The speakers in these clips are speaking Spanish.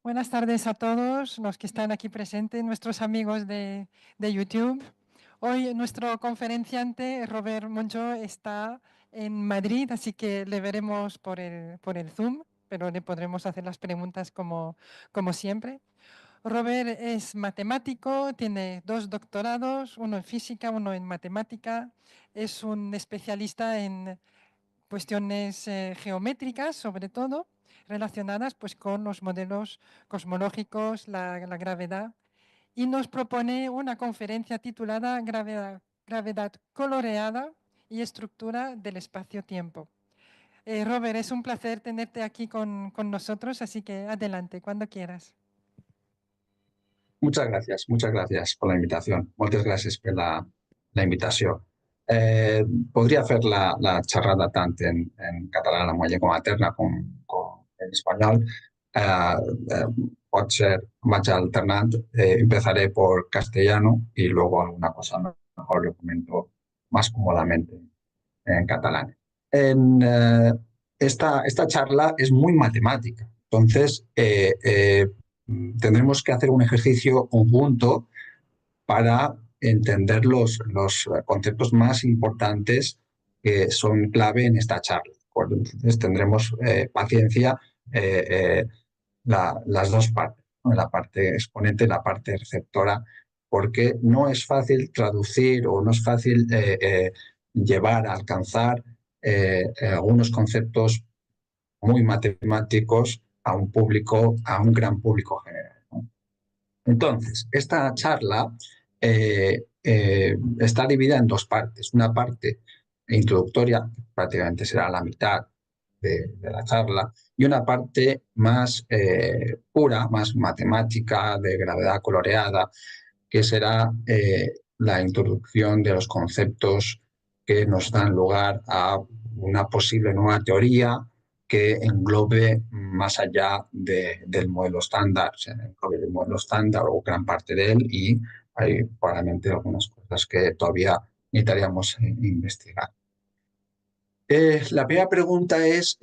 Buenas tardes a todos los que están aquí presentes, nuestros amigos de YouTube. Hoy nuestro conferenciante, Robert Moncho, está en Madrid, así que le veremos por el Zoom, pero le podremos hacer las preguntas como siempre. Robert es matemático, tiene 2 doctorados, uno en física, uno en matemática. Es un especialista en cuestiones geométricas, sobre todo, relacionadas pues, con los modelos cosmológicos, la gravedad, y nos propone una conferencia titulada Gravedad coloreada y estructura del espacio-tiempo. Robert, es un placer tenerte aquí con nosotros, así que adelante, cuando quieras. Muchas gracias per la invitació. Moltes gràcies per la invitació. Podria fer la xerrada tant en català, la meva llengua materna, com en espanyol. Pot ser, vaig alternant. Empezaré por castellano y luego alguna cosa mejor lo comento más cómodamente en catalán. Esta charla es muy matemática. Entonces, tendremos que hacer un ejercicio conjunto para entender los conceptos más importantes que son clave en esta charla. Entonces, tendremos paciencia las dos partes, ¿no? La parte exponente y la parte receptora, porque no es fácil traducir o no es fácil llevar a alcanzar algunos conceptos muy matemáticos a un público, a un gran público general, ¿no? Entonces, esta charla está dividida en dos partes. Una parte introductoria, que prácticamente será la mitad de la charla, y una parte más pura, más matemática, de gravedad coloreada, que será la introducción de los conceptos que nos dan lugar a una posible nueva teoría que englobe más allá del modelo estándar, o sea, englobe el modelo estándar o gran parte de él, y hay probablemente algunas cosas que todavía necesitaríamos investigar. La primera pregunta es,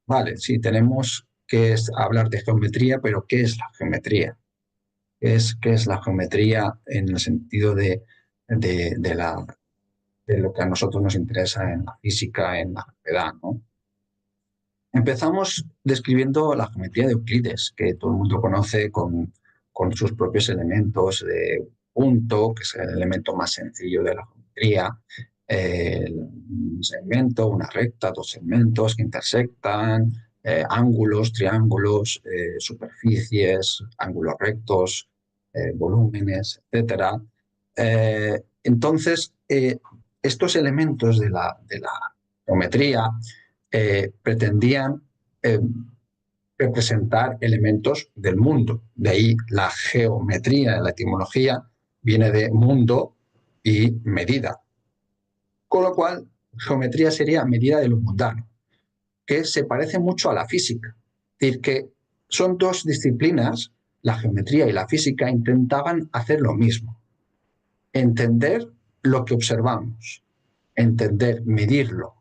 vale, sí, tenemos que hablar de geometría, pero ¿qué es la geometría? ¿Qué es la geometría en el sentido de lo que a nosotros nos interesa en la física, en la gravedad, ¿no? Empezamos describiendo la geometría de Euclides, que todo el mundo conoce con sus propios elementos de punto, que es el elemento más sencillo de la geometría, un segmento, una recta, dos segmentos que intersectan, ángulos, triángulos, superficies, ángulos rectos, volúmenes, etc. Entonces, estos elementos de la geometría pretendían representar elementos del mundo. De ahí la geometría, la etimología, viene de mundo y medida. Con lo cual, geometría sería medida de lo mundano, que se parece mucho a la física. Es decir, que son dos disciplinas, la geometría y la física, intentaban hacer lo mismo. Entender lo que observamos, entender, medirlo,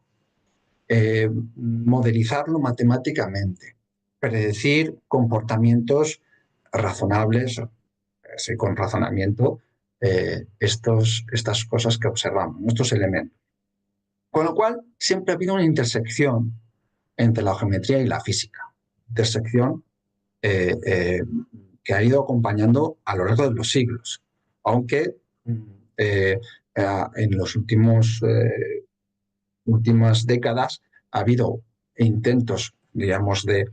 modelizarlo matemáticamente, predecir comportamientos razonables, con razonamiento, estas cosas que observamos, estos elementos. Con lo cual, siempre ha habido una intersección entre la geometría y la física, intersección que ha ido acompañando a lo largo de los siglos, aunque en los últimas décadas ha habido intentos, digamos, de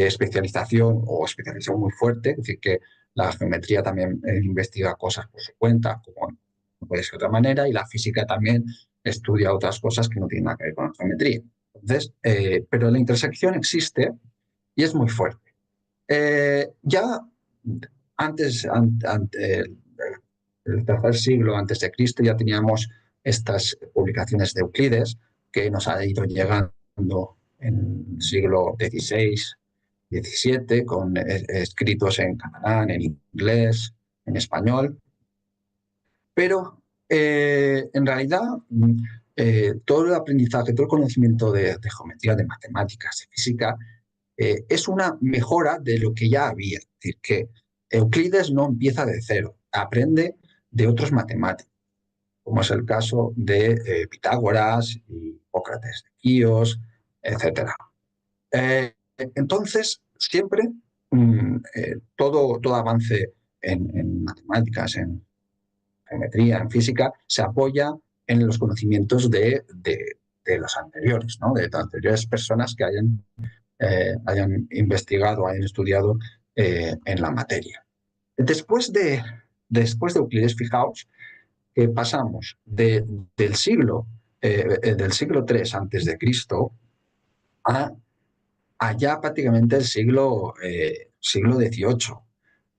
especialización o especialización muy fuerte, es decir, que la geometría también investiga cosas por su cuenta, como no puede ser de otra manera, y la física también estudia otras cosas que no tienen nada que ver con la geometría. Entonces, pero la intersección existe y es muy fuerte. Ya antes, el tercer siglo antes de Cristo, ya teníamos estas publicaciones de Euclides, que nos ha ido llegando en el siglo XVI, XVII, con escritos en catalán, en inglés, en español. Pero en realidad todo el aprendizaje, todo el conocimiento de geometría, de matemáticas, de física, es una mejora de lo que ya había. Es decir, que Euclides no empieza de cero, aprende de otros matemáticos, como es el caso de Pitágoras y Hipócrates de Quíos, etcétera. Entonces, siempre todo avance en matemáticas, en geometría, en física, se apoya en los conocimientos de los anteriores, ¿no? De las anteriores personas que hayan investigado, hayan estudiado en la materia. Después de Euclides, fijaos que pasamos del siglo III antes de Cristo a allá prácticamente el siglo XVIII.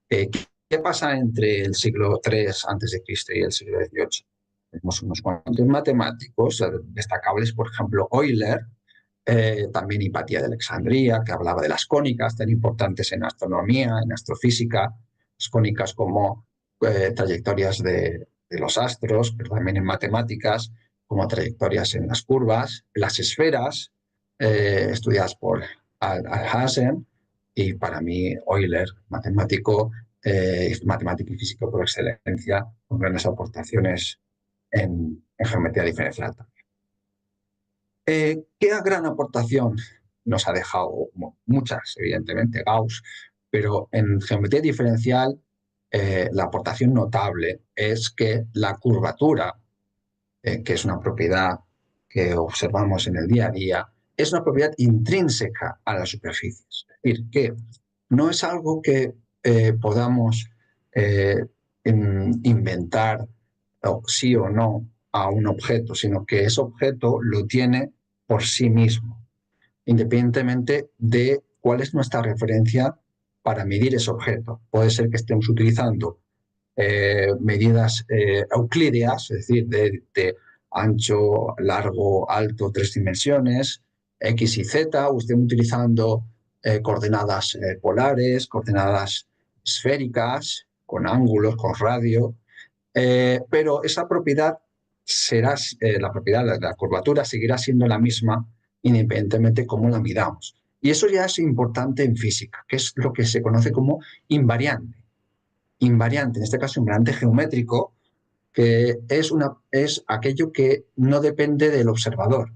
¿Qué pasa entre el siglo III antes de Cristo y el siglo XVIII? Tenemos unos cuantos matemáticos destacables, por ejemplo, Euler, también Hipatía de Alejandría, que hablaba de las cónicas tan importantes en astronomía, en astrofísica, las cónicas como trayectorias de los astros, pero también en matemáticas, como trayectorias en las curvas, las esferas, estudiadas por Alhazen, y para mí Euler, matemático y físico por excelencia, con grandes aportaciones en geometría diferencial. ¿Qué gran aportación nos ha dejado? Muchas, evidentemente, Gauss, pero en geometría diferencial la aportación notable es que la curvatura, que es una propiedad que observamos en el día a día, es una propiedad intrínseca a las superficies. Es decir, que no es algo que podamos eh, inventar sí o no a un objeto, sino que ese objeto lo tiene por sí mismo, independientemente de cuál es nuestra referencia para medir ese objeto. Puede ser que estemos utilizando medidas euclídeas, es decir, de ancho, largo, alto, 3 dimensiones, X y Z, o estén utilizando coordenadas polares, coordenadas esféricas, con ángulos, con radio, pero esa propiedad será, la propiedad de la curvatura seguirá siendo la misma independientemente de cómo la midamos. Y eso ya es importante en física, que es lo que se conoce como invariante. Invariante, en este caso invariante geométrico, que es aquello que no depende del observador,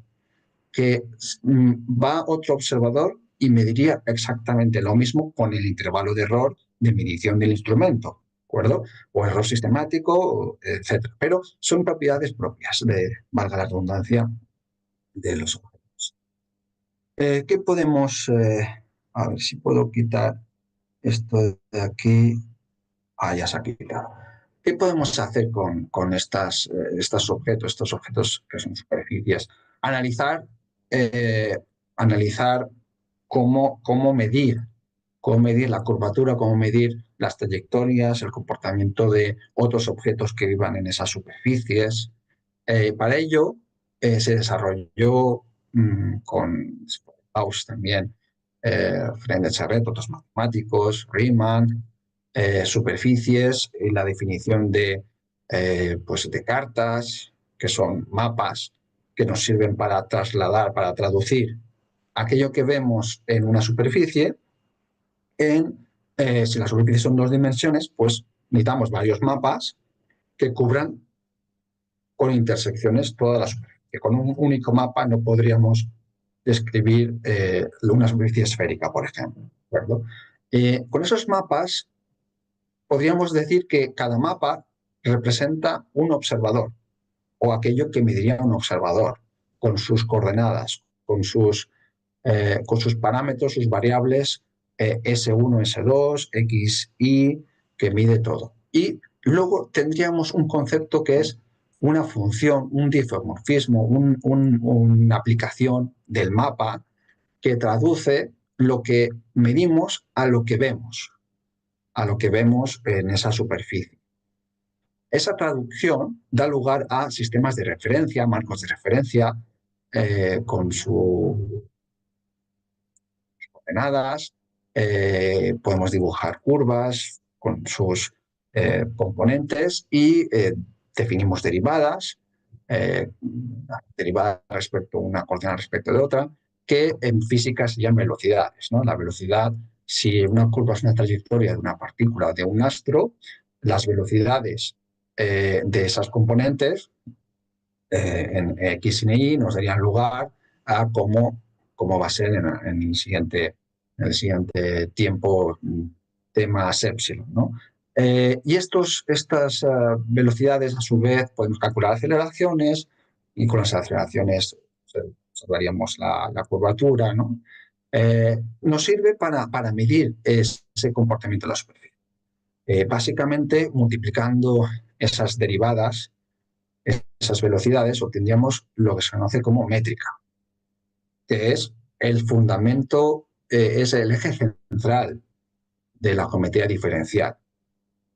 que va otro observador y mediría exactamente lo mismo con el intervalo de error de medición del instrumento, ¿de acuerdo? O error sistemático, etcétera. Pero son propiedades propias, valga la redundancia, de los objetos. ¿Qué podemos, a ver si puedo quitar esto de aquí? Ya se ha quitado. ¿Qué podemos hacer con estos objetos que son superficies? Analizar, analizar cómo medir la curvatura, cómo medir las trayectorias, el comportamiento de otros objetos que vivan en esas superficies. Para ello se desarrolló con Gauss también, Frenet Charret, otros matemáticos, Riemann, superficies y la definición pues de cartas, que son mapas que nos sirven para trasladar, para traducir aquello que vemos en una superficie si la superficie son 2 dimensiones, pues necesitamos varios mapas que cubran con intersecciones toda la superficie. Con un único mapa no podríamos describir una superficie esférica, por ejemplo. ¿De acuerdo? Con esos mapas podríamos decir que cada mapa representa un observador o aquello que mediría un observador con sus coordenadas, con sus parámetros, sus variables S1, S2, X, Y, que mide todo. Y luego tendríamos un concepto que es una función, un diffeomorfismo, una aplicación del mapa que traduce lo que medimos a lo que vemos en esa superficie. Esa traducción da lugar a sistemas de referencia, marcos de referencia, con sus coordenadas, podemos dibujar curvas con sus componentes y definimos derivadas, derivadas respecto a una coordenada respecto de otra, que en física se llaman velocidades, ¿no? La velocidad, si una curva es una trayectoria de una partícula o de un astro, las velocidades de esas componentes en X y Y nos darían lugar a cómo va a ser en el siguiente tiempo T más epsilon, ¿no? Y estas velocidades, a su vez, podemos calcular aceleraciones y con las aceleraciones observaríamos la curvatura, ¿no? Nos sirve para medir ese comportamiento de la superficie. Básicamente, multiplicando esas derivadas, esas velocidades, obtendríamos lo que se conoce como métrica, que es el fundamento, es el eje central de la geometría diferencial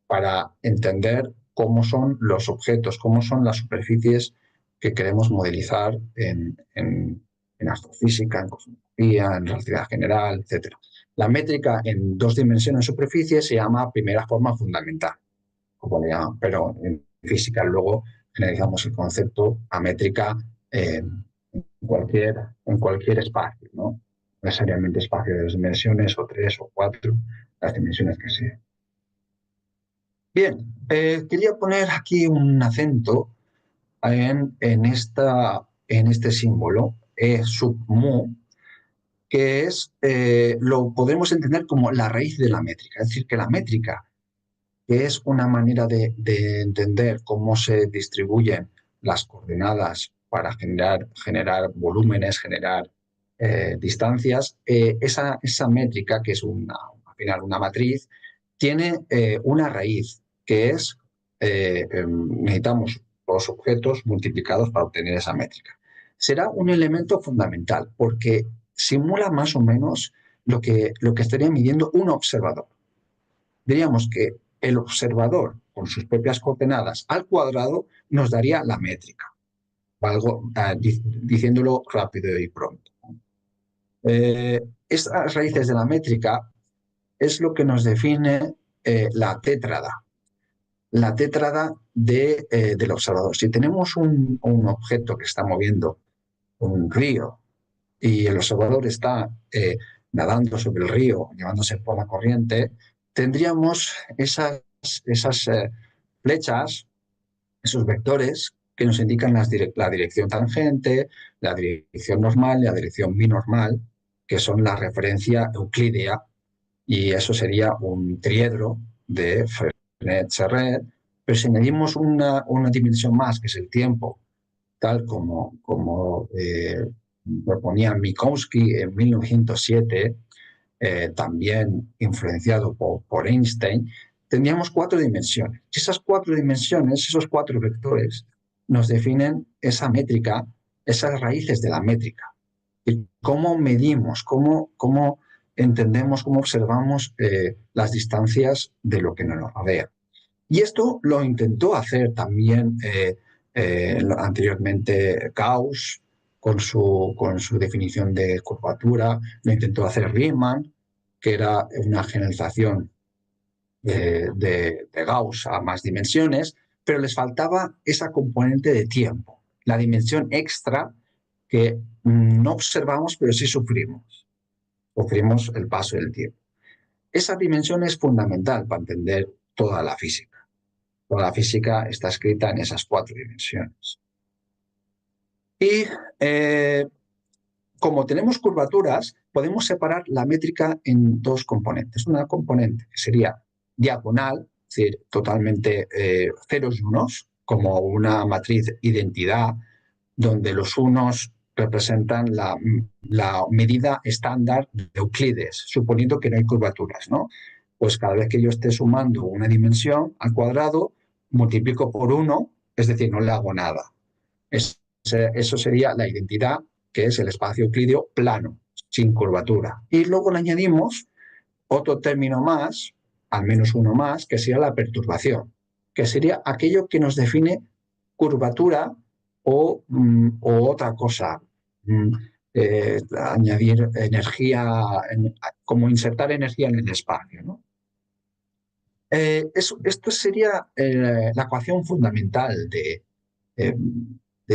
para entender cómo son los objetos, cómo son las superficies que queremos modelizar en astrofísica, en cosmología, en relatividad general, etc. La métrica en 2 dimensiones de superficie se llama primera forma fundamental, como le llaman, pero en física luego generalizamos el concepto a métrica en cualquier espacio, ¿no? No necesariamente espacio de 2 dimensiones o 3 o 4, las dimensiones que sean. Bien, quería poner aquí un acento en este símbolo, E sub mu, que lo podemos entender como la raíz de la métrica. Es decir, que la métrica, que es una manera de entender cómo se distribuyen las coordenadas para generar volúmenes, generar distancias, esa métrica, que es al final una matriz, tiene una raíz, que es, necesitamos los objetos multiplicados para obtener esa métrica. Será un elemento fundamental porque simula más o menos lo que estaría midiendo un observador. Diríamos que el observador, con sus propias coordenadas al cuadrado, nos daría la métrica, diciéndolo rápido y pronto. Estas raíces de la métrica es lo que nos define la tétrada del observador. Si tenemos un objeto que está moviendo un río y el observador está nadando sobre el río, llevándose por la corriente, tendríamos esas flechas, esos vectores que nos indican la dirección tangente, la dirección normal y la dirección binormal, que son la referencia euclídea, y eso sería un triedro de Frenet-Serret. Pero si añadimos una dimensión más, que es el tiempo, tal como proponía Minkowski en 1907, también influenciado por Einstein, tendríamos 4 dimensiones. Y esas 4 dimensiones, esos 4 vectores, nos definen esa métrica, esas raíces de la métrica. Y cómo medimos, cómo entendemos, cómo observamos las distancias de lo que nos rodea. Y esto lo intentó hacer también anteriormente Gauss con su definición de curvatura, lo intentó hacer Riemann, que era una generalización de Gauss a más dimensiones, pero les faltaba esa componente de tiempo, la dimensión extra que no observamos, pero sí sufrimos. Sufrimos el paso del tiempo. Esa dimensión es fundamental para entender toda la física. Toda la física está escrita en esas 4 dimensiones. Y como tenemos curvaturas, podemos separar la métrica en 2 componentes. Una componente que sería diagonal, es decir, totalmente ceros y unos, como una matriz identidad, donde los unos representan la medida estándar de Euclides, suponiendo que no hay curvaturas, ¿no? Pues cada vez que yo esté sumando una dimensión al cuadrado, multiplico por 1, es decir, no le hago nada. Eso sería la identidad, que es el espacio euclídeo plano, sin curvatura. Y luego le añadimos otro término más, al menos uno más, que sería la perturbación, que sería aquello que nos define curvatura o otra cosa. Añadir energía, como insertar energía en el espacio, ¿no? Esto sería la ecuación fundamental de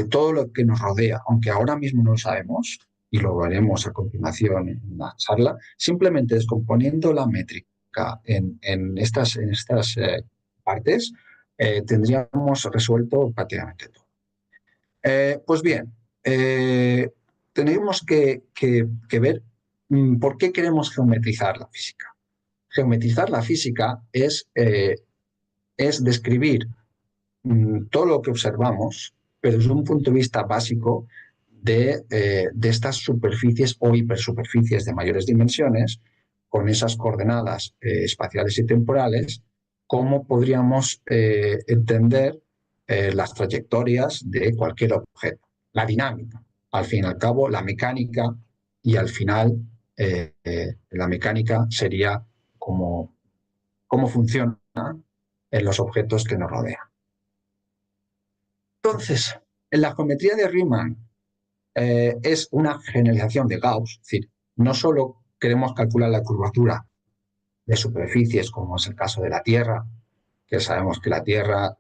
todo lo que nos rodea, aunque ahora mismo no lo sabemos. y lo veremos a continuación en la charla, simplemente descomponiendo la métrica en estas partes, tendríamos resuelto prácticamente todo. Pues bien, tenemos que ver por qué queremos geometrizar la física. Geometrizar la física es describir todo lo que observamos, pero desde un punto de vista básico de estas superficies o hipersuperficies de mayores dimensiones, con esas coordenadas espaciales y temporales, cómo podríamos entender las trayectorias de cualquier objeto, la dinámica, al fin y al cabo, la mecánica, y al final la mecánica sería cómo funciona en los objetos que nos rodean. Entonces, en la geometría de Riemann es una generalización de Gauss, es decir, no solo queremos calcular la curvatura de superficies, como es el caso de la Tierra, que sabemos que la Tierra,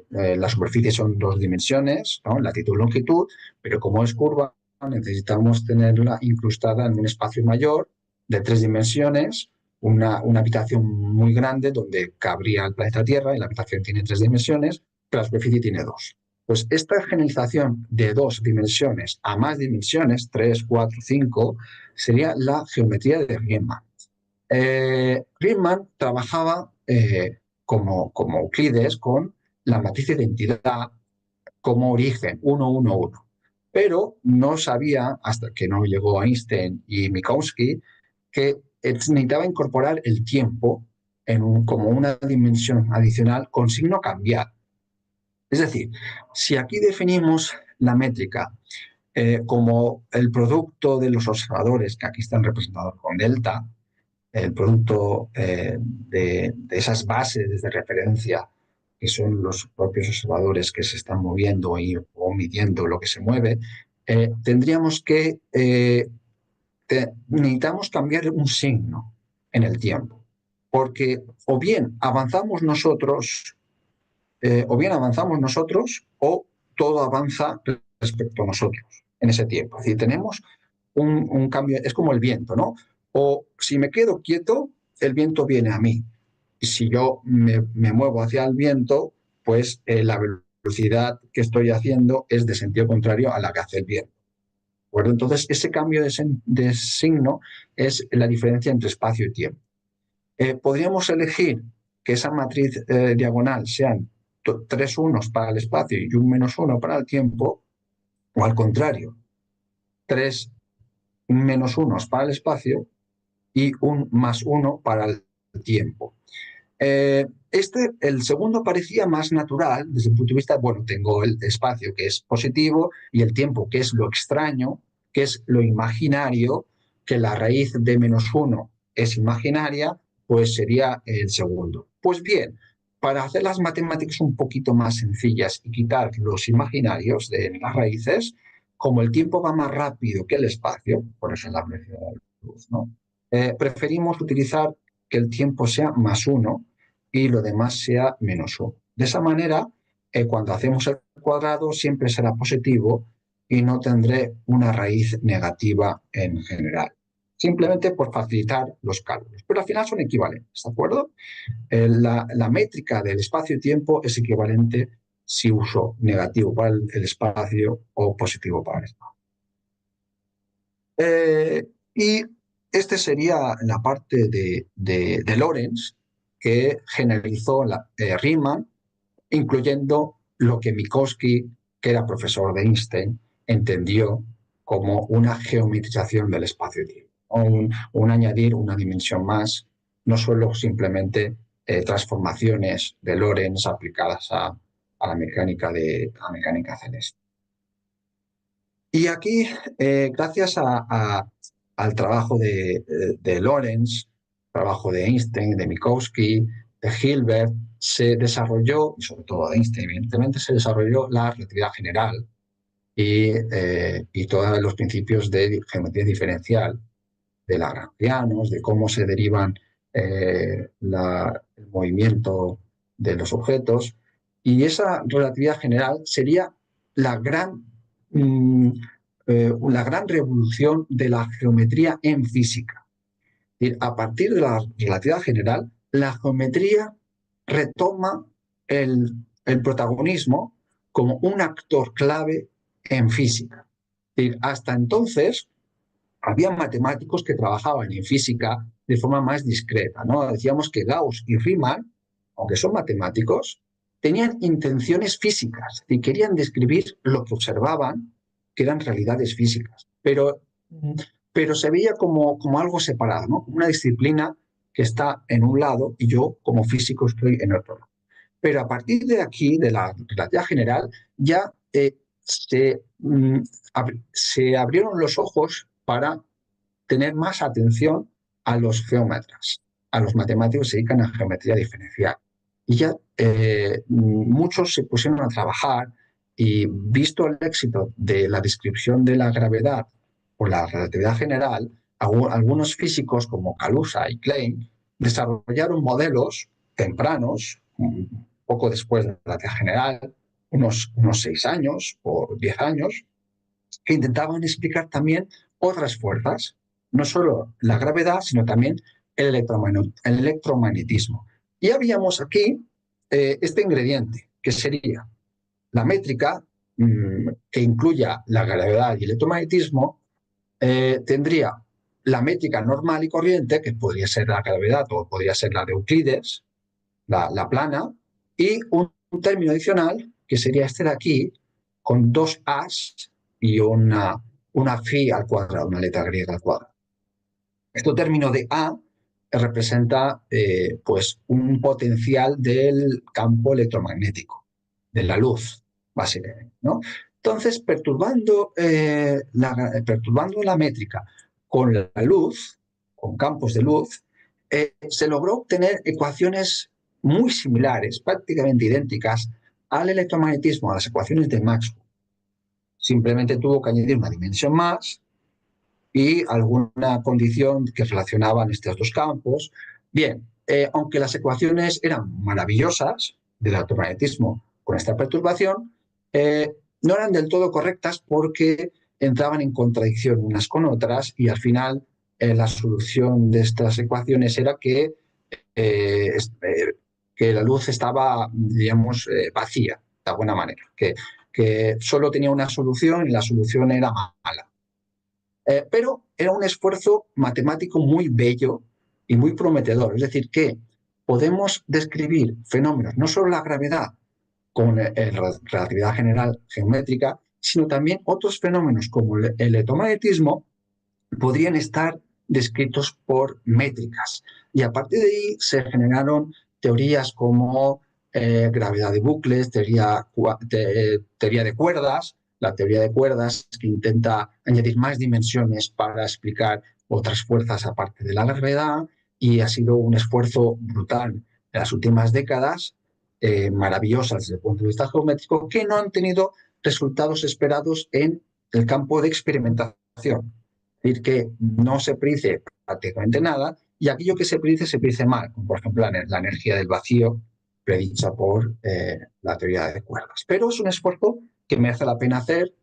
las superficies son dos dimensiones, ¿no? Latitud y longitud, pero como es curva, necesitamos tenerla incrustada en un espacio mayor de 3 dimensiones, una habitación muy grande donde cabría el planeta Tierra, y la habitación tiene 3 dimensiones, pero la superficie tiene 2. Pues esta generalización de 2 dimensiones a más dimensiones, 3, 4, 5, sería la geometría de Riemann. Riemann trabajaba como Euclides con la matriz de identidad como origen, 1, 1, 1. Pero no sabía, hasta que no llegó Einstein y Minkowski, que necesitaba incorporar el tiempo como una dimensión adicional con signo cambiar. Es decir, si aquí definimos la métrica como el producto de los observadores, que aquí están representados con delta, el producto de esas bases de referencia que son los propios observadores que se están moviendo o midiendo lo que se mueve, tendríamos que necesitamos cambiar un signo en el tiempo, porque o bien avanzamos nosotros o todo avanza respecto a nosotros en ese tiempo. Es decir, tenemos un cambio, es como el viento, ¿no? O si me quedo quieto, el viento viene a mí. Y si yo me muevo hacia el viento, pues la velocidad que estoy haciendo es de sentido contrario a la que hace el viento. ¿De Entonces, ese cambio de signo es la diferencia entre espacio y tiempo. Podríamos elegir que esa matriz diagonal sean 3 unos para el espacio y un menos 1 para el tiempo, o al contrario, 3 menos 1 para el espacio y un más 1 para el tiempo. El segundo parecía más natural desde el punto de vista, bueno, tengo el espacio que es positivo y el tiempo que es lo extraño, que es lo imaginario, que la raíz de menos 1 es imaginaria, pues sería el segundo. Pues bien, para hacer las matemáticas un poquito más sencillas y quitar los imaginarios de las raíces, como el tiempo va más rápido que el espacio, por eso es la velocidad de la luz, ¿no? Preferimos utilizar que el tiempo sea más 1 y lo demás sea menos 1. De esa manera, cuando hacemos el cuadrado siempre será positivo y no tendré una raíz negativa en general. Simplemente por facilitar los cálculos. Pero al final son equivalentes, ¿de acuerdo? La métrica del espacio y tiempo es equivalente si uso negativo para el espacio o positivo para el espacio. Y esta sería la parte de Lorentz, que generalizó Riemann, incluyendo lo que Minkowski, que era profesor de Einstein, entendió como una geometrización del espacio-tiempo, un añadir una dimensión más, no solo simplemente transformaciones de Lorentz aplicadas a la mecánica celeste. Y aquí, gracias al trabajo de Lorentz, trabajo de Einstein, de Minkowski, de Hilbert, se desarrolló, y sobre todo de Einstein, evidentemente, se desarrolló la relatividad general y todos los principios de geometría diferencial, de lagrangianos, de cómo se derivan el movimiento de los objetos. Y esa relatividad general sería la gran la gran revolución de la geometría en física. Es decir, a partir de la relatividad general, la geometría retoma el protagonismo como un actor clave en física. Es decir, hasta entonces había matemáticos que trabajaban en física de forma más discreta, ¿no? Decíamos que Gauss y Riemann, aunque son matemáticos, tenían intenciones físicas y querían describir lo que observaban, que eran realidades físicas, pero se veía como algo separado, ¿no? Como una disciplina que está en un lado y yo como físico estoy en otro lado. Pero a partir de aquí, de la relatividad general, ya se abrieron los ojos para tener más atención a los geómetras, a los matemáticos que se dedican a geometría diferencial. Y ya muchos se pusieron a trabajar y visto el éxito de la descripción de la gravedad por la relatividad general, algunos físicos como Kaluza y Klein desarrollaron modelos tempranos, un poco después de la relatividad general, unos 6 años o 10 años, que intentaban explicar también otras fuerzas, no solo la gravedad, sino también el electromagnetismo. Y habíamos aquí este ingrediente, que sería la métrica, que incluya la gravedad y el electromagnetismo, tendría la métrica normal y corriente, que podría ser la gravedad o podría ser la de Euclides, la plana, y un término adicional, que sería este de aquí, con dos A's y una phi al cuadrado, una letra griega al cuadrado. Este término de A representa pues un potencial del campo electromagnético, de la luz, básicamente, ¿no? Entonces, perturbando la métrica con la luz, con campos de luz, se logró obtener ecuaciones muy similares, prácticamente idénticas al electromagnetismo, a las ecuaciones de Maxwell. Simplemente tuvo que añadir una dimensión más y alguna condición que relacionaban estos dos campos. Bien, aunque las ecuaciones eran maravillosas del electromagnetismo con esta perturbación, no eran del todo correctas porque entraban en contradicción unas con otras y al final la solución de estas ecuaciones era eh, que la luz estaba, digamos, vacía, de alguna manera, que solo tenía una solución y la solución era mala. Pero era un esfuerzo matemático muy bello y muy prometedor. Es decir, que podemos describir fenómenos, no solo la gravedad con la relatividad general geométrica, sino también otros fenómenos como el electromagnetismo podrían estar descritos por métricas. Y a partir de ahí se generaron teorías como gravedad de bucles, teoría de cuerdas, la teoría de cuerdas que intenta añadir más dimensiones para explicar otras fuerzas aparte de la gravedad, y ha sido un esfuerzo brutal en las últimas décadas, maravillosas desde el punto de vista geométrico, que no han tenido resultados esperados en el campo de experimentación. Es decir, que no se predice prácticamente nada y aquello que se predice mal, como por ejemplo la energía del vacío predicha por la teoría de cuerdas. Pero es un esfuerzo que merece la pena hacer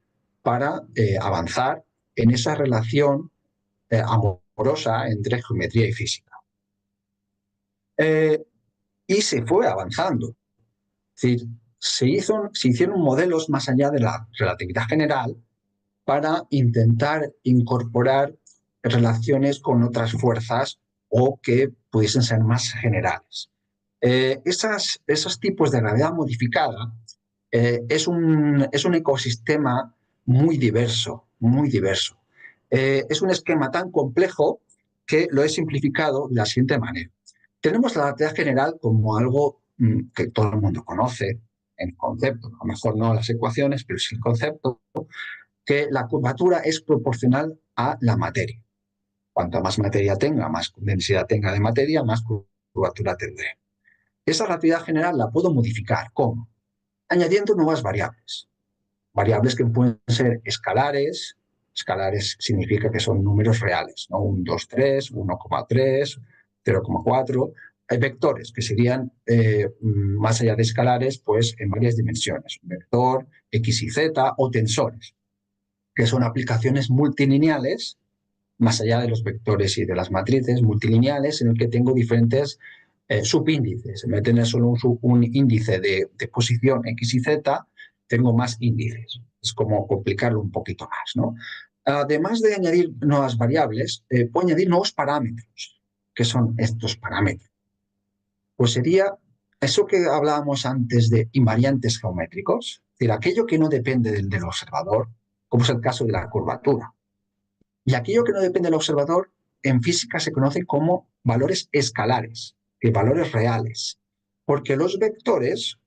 para avanzar en esa relación amorosa entre geometría y física. Y se fue avanzando. Es decir, se hicieron modelos más allá de la relatividad general para intentar incorporar relaciones con otras fuerzas o que pudiesen ser más generales. Esos tipos de gravedad modificada es un ecosistema muy diverso, muy diverso. Es un esquema tan complejo que lo he simplificado de la siguiente manera. Tenemos la relatividad general como algo que todo el mundo conoce, en concepto, a lo mejor no las ecuaciones, pero sí el concepto, que la curvatura es proporcional a la materia. Cuanto más materia tenga, más densidad tenga de materia, más curvatura tendré. Esa relatividad general la puedo modificar. ¿Cómo? Añadiendo nuevas variables. Variables que pueden ser escalares. Escalares significa que son números reales, ¿no? 1, 2, 3, 1,3, 0,4. Hay vectores que serían, más allá de escalares, pues en varias dimensiones. Un vector, X y Z, o tensores. que son aplicaciones multilineales, más allá de los vectores y de las matrices, multilineales, en el que tengo diferentes subíndices. En vez de tener solo un índice de posición X y Z, tengo más índices. Es como complicarlo un poquito más, ¿no? Además de añadir nuevas variables, puedo añadir nuevos parámetros. ¿Qué son estos parámetros? Pues sería eso que hablábamos antes de invariantes geométricos, es decir, aquello que no depende del observador, como es el caso de la curvatura. Y aquello que no depende del observador, en física se conoce como valores escalares, valores reales, porque los vectores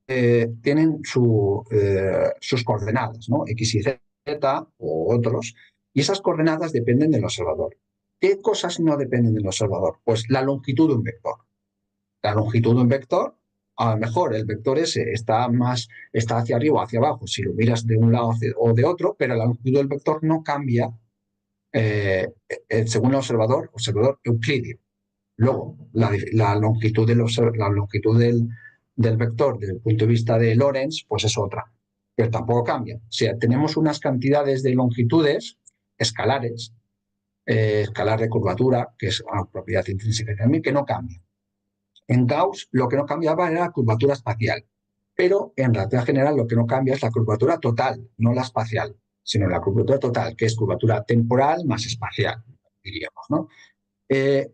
tienen sus coordenadas, ¿no? X y Z o otros, y esas coordenadas dependen del observador. ¿Qué cosas no dependen del observador? Pues la longitud de un vector. La longitud de un vector, a lo mejor el vector ese está hacia arriba o hacia abajo si lo miras de un lado o de otro, pero la longitud del vector no cambia según el observador euclidio. Luego, la longitud del vector desde el punto de vista de Lorentz, pues es otra, pero tampoco cambia. O sea, tenemos unas cantidades de longitudes escalares, escalar de curvatura, que es una propiedad intrínseca también, que no cambia. En Gauss lo que no cambiaba era la curvatura espacial, pero en relatividad general lo que no cambia es la curvatura total, no la espacial, sino la curvatura total, que es curvatura temporal más espacial, diríamos, ¿no?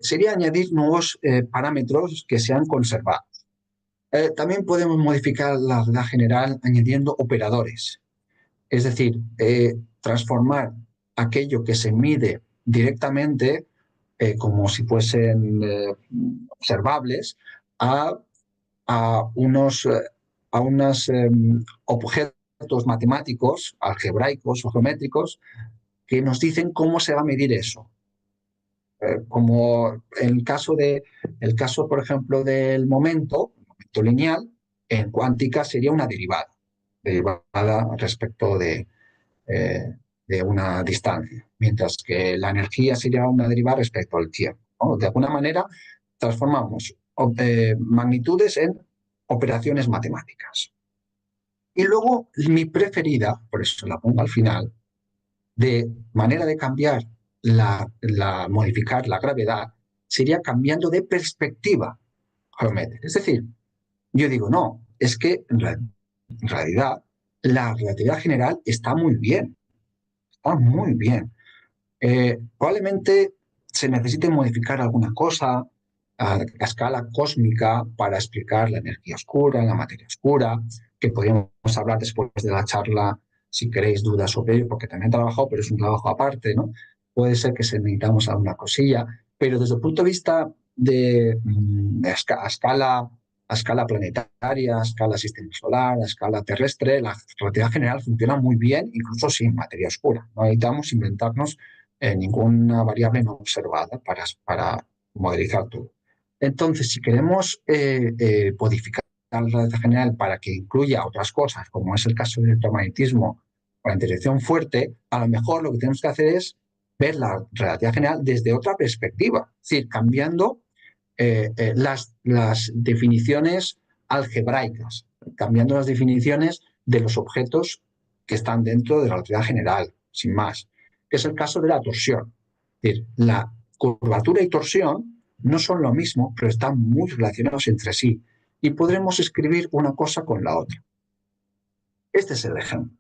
Sería añadir nuevos parámetros que sean conservados. También podemos modificar la relatividad general añadiendo operadores, es decir, transformar aquello que se mide directamente como si fuesen observables a, a unos, a unos objetos matemáticos, algebraicos o geométricos, que nos dicen cómo se va a medir eso. Como el caso, por ejemplo, del momento lineal, en cuántica sería una derivada respecto de una distancia, mientras que la energía sería una derivada respecto al tiempo, ¿no? De alguna manera, transformamos magnitudes en operaciones matemáticas. Y luego, mi preferida, por eso la pongo al final, de manera de cambiar modificar la gravedad, sería cambiando de perspectiva geométrica. Es decir, yo digo, no, es que en realidad la relatividad general está muy bien, está muy bien. Probablemente se necesite modificar alguna cosa a escala cósmica para explicar la energía oscura, la materia oscura, que podríamos hablar después de la charla si queréis dudas sobre ello, porque también he trabajado, pero es un trabajo aparte, ¿no? Puede ser que se necesitamos alguna cosilla, pero desde el punto de vista a escala planetaria, a escala sistema solar, a escala terrestre, la relatividad general funciona muy bien, incluso sin materia oscura. No necesitamos inventarnos ninguna variable no observada para modelizar todo. Entonces, si queremos codificar la relatividad general para que incluya otras cosas, como es el caso del electromagnetismo o la interacción fuerte, a lo mejor lo que tenemos que hacer es ver la relatividad general desde otra perspectiva, es decir, cambiando las definiciones algebraicas, cambiando las definiciones de los objetos que están dentro de la relatividad general, sin más, que es el caso de la torsión. Es decir, la curvatura y torsión no son lo mismo, pero están muy relacionados entre sí y podremos escribir una cosa con la otra. Este es el ejemplo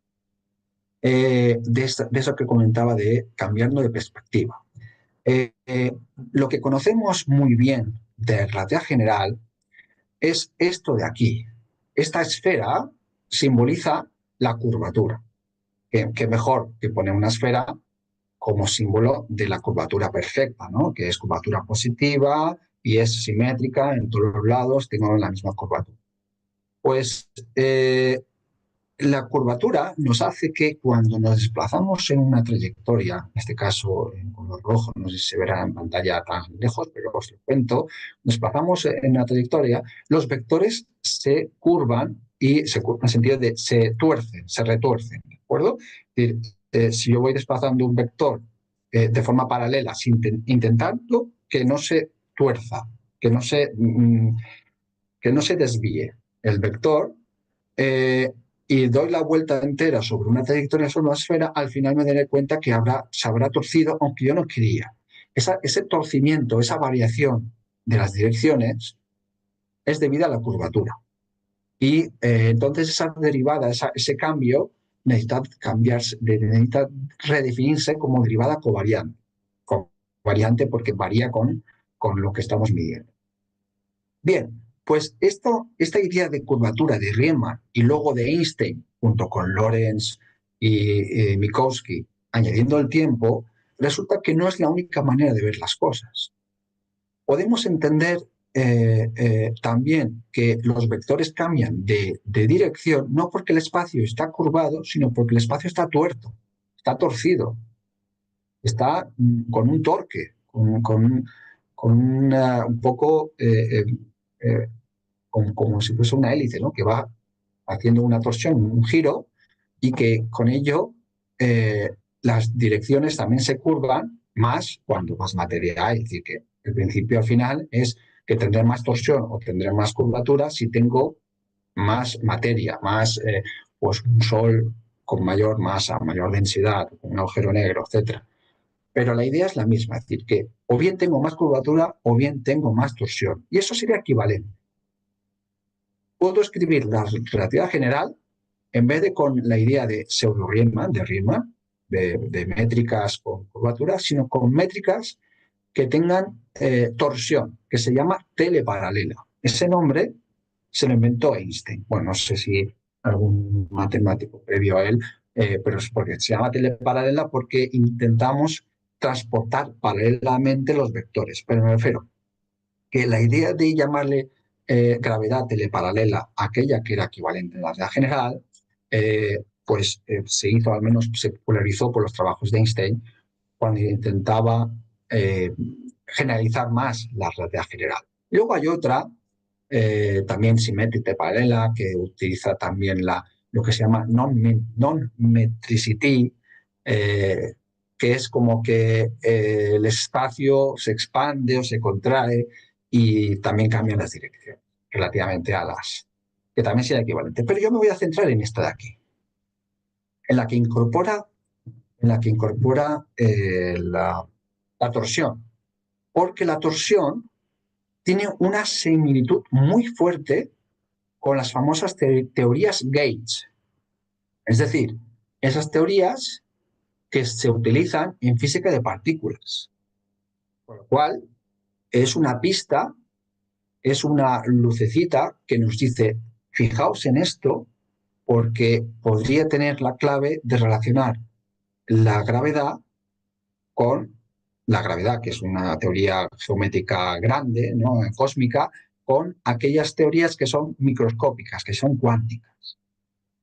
de eso que comentaba de cambiando de perspectiva. Lo que conocemos muy bien de relatividad general es esto de aquí. Esta esfera simboliza la curvatura. ¿Qué mejor que poner una esfera como símbolo de la curvatura perfecta, ¿no? Que es curvatura positiva y es simétrica en todos los lados, tengo la misma curvatura. Pues la curvatura nos hace que cuando nos desplazamos en una trayectoria, en este caso en color rojo, no sé si se verá en pantalla tan lejos, pero os lo cuento, nos desplazamos en una trayectoria, los vectores se curvan y se curvan en el sentido de se tuercen, se retuercen, ¿de acuerdo? Es decir, si yo voy desplazando un vector de forma paralela, intentando que no se tuerza, que no se desvíe el vector, y doy la vuelta entera sobre una trayectoria sobre una esfera, al final me daré cuenta que se habrá torcido, aunque yo no quería. Ese torcimiento, esa variación de las direcciones es debida a la curvatura. Y entonces esa derivada, ese cambio, necesita cambiarse, necesita redefinirse como derivada covariante. Covariante porque varía con lo que estamos midiendo. Bien, pues esta idea de curvatura de Riemann y luego de Einstein, junto con Lorentz y Minkowski, añadiendo el tiempo, resulta que no es la única manera de ver las cosas. Podemos entender también que los vectores cambian de dirección no porque el espacio está curvado, sino porque el espacio está tuerto, está torcido, está con un torque, un poco como si fuese una hélice, ¿no? Que va haciendo una torsión, un giro, y que con ello las direcciones también se curvan más cuando más materia hay. Es decir, que el principio al final es que tendré más torsión o tendré más curvatura si tengo más materia, más pues un sol con mayor masa, mayor densidad, un agujero negro, etcétera. Pero la idea es la misma, es decir, que o bien tengo más curvatura o bien tengo más torsión. Y eso sería equivalente. Puedo escribir la relatividad general en vez de con la idea de pseudo-Riemann, de métricas con curvatura, sino con métricas que tengan torsión, que se llama teleparalela. Ese nombre se lo inventó Einstein. Bueno, no sé si algún matemático previo a él, pero es porque se llama teleparalela porque intentamos transportar paralelamente los vectores. Pero me refiero que la idea de llamarle gravedad teleparalela, aquella que era equivalente a la gravedad general, se hizo, al menos se popularizó por los trabajos de Einstein, cuando intentaba generalizar más la relatividad general. Luego hay otra, también simétrica paralela, que utiliza también lo que se llama non-metricity, que es como que el espacio se expande o se contrae y también cambian las direcciones relativamente a que también sea equivalente. Pero yo me voy a centrar en esta de aquí, en la que incorpora, la torsión, porque la torsión tiene una similitud muy fuerte con las famosas teorías Gates, es decir, esas teorías que se utilizan en física de partículas, con lo cual es una pista, es una lucecita que nos dice, fijaos en esto, porque podría tener la clave de relacionar la gravedad con la gravedad, que es una teoría geométrica grande, ¿no? Cósmica, con aquellas teorías que son microscópicas, que son cuánticas.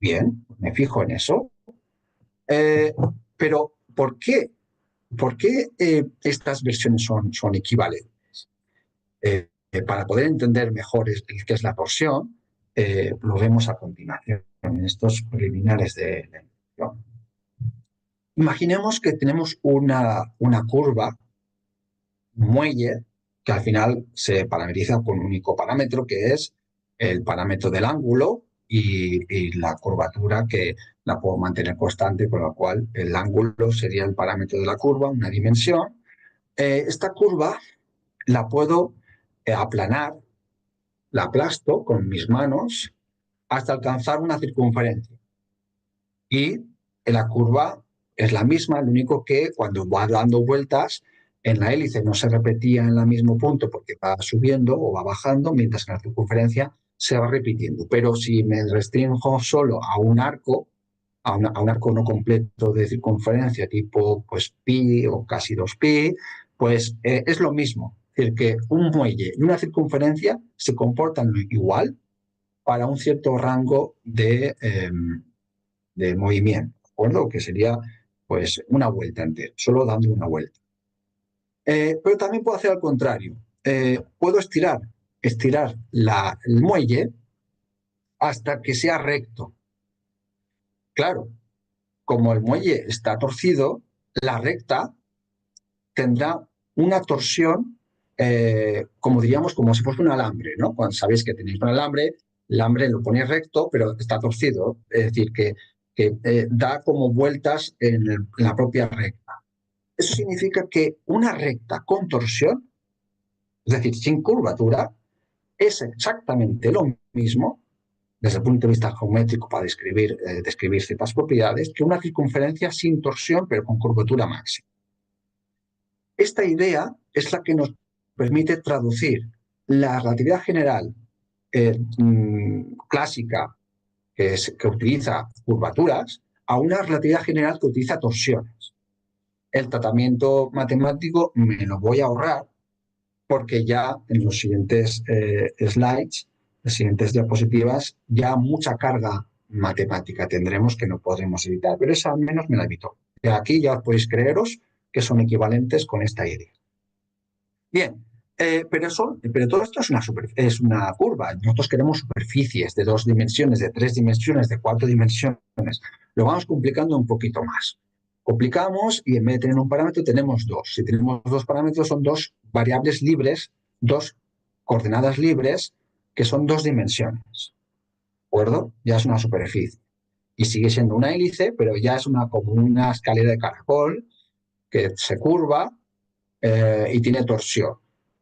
Bien, me fijo en eso. Pero ¿por qué estas versiones son equivalentes? Para poder entender mejor qué es la torsión, lo vemos a continuación en estos preliminares de la inducción. Imaginemos que tenemos una curva, un muelle, que al final se parametriza con un único parámetro, que es el parámetro del ángulo y la curvatura, que la puedo mantener constante, con lo cual el ángulo sería el parámetro de la curva, una dimensión. Esta curva la puedo aplanar, la aplasto con mis manos hasta alcanzar una circunferencia. Y la curva es la misma, lo único que cuando va dando vueltas en la hélice no se repetía en el mismo punto porque va subiendo o va bajando, mientras que en la circunferencia se va repitiendo. Pero si me restringo solo a un arco, a un arco no completo de circunferencia tipo pues pi o casi 2pi, pues es lo mismo. Es decir, que un muelle y una circunferencia se comportan igual para un cierto rango de movimiento, ¿de acuerdo? Que sería pues una vuelta entera, solo dando una vuelta. Pero también puedo hacer al contrario. Puedo estirar el muelle hasta que sea recto. Claro, como el muelle está torcido, la recta tendrá una torsión, como diríamos, como si fuese un alambre, ¿no? Cuando sabéis que tenéis un alambre, El hambre lo pone recto, pero está torcido, es decir, que da como vueltas en la propia recta. Eso significa que una recta con torsión, es decir, sin curvatura, es exactamente lo mismo desde el punto de vista geométrico para describir ciertas propiedades que una circunferencia sin torsión pero con curvatura máxima. Esta idea es la que nos permite traducir la relatividad general clásica que utiliza curvaturas a una relatividad general que utiliza torsiones. El tratamiento matemático me lo voy a ahorrar porque ya en los siguientes slides, las siguientes diapositivas, ya mucha carga matemática tendremos que no podremos evitar, pero esa al menos me la evito. Y aquí ya os podéis creeros que son equivalentes con esta idea. Bien, pero todo esto es una curva. Nosotros queremos superficies de 2 dimensiones, de 3 dimensiones, de 4 dimensiones. Lo vamos complicando un poquito más. Complicamos y en vez de tener un parámetro tenemos dos. Si tenemos dos parámetros son dos variables libres, dos coordenadas libres, que son 2 dimensiones. ¿De acuerdo? Ya es una superficie. Y sigue siendo una hélice, pero ya es como una escalera de caracol que se curva y tiene torsión.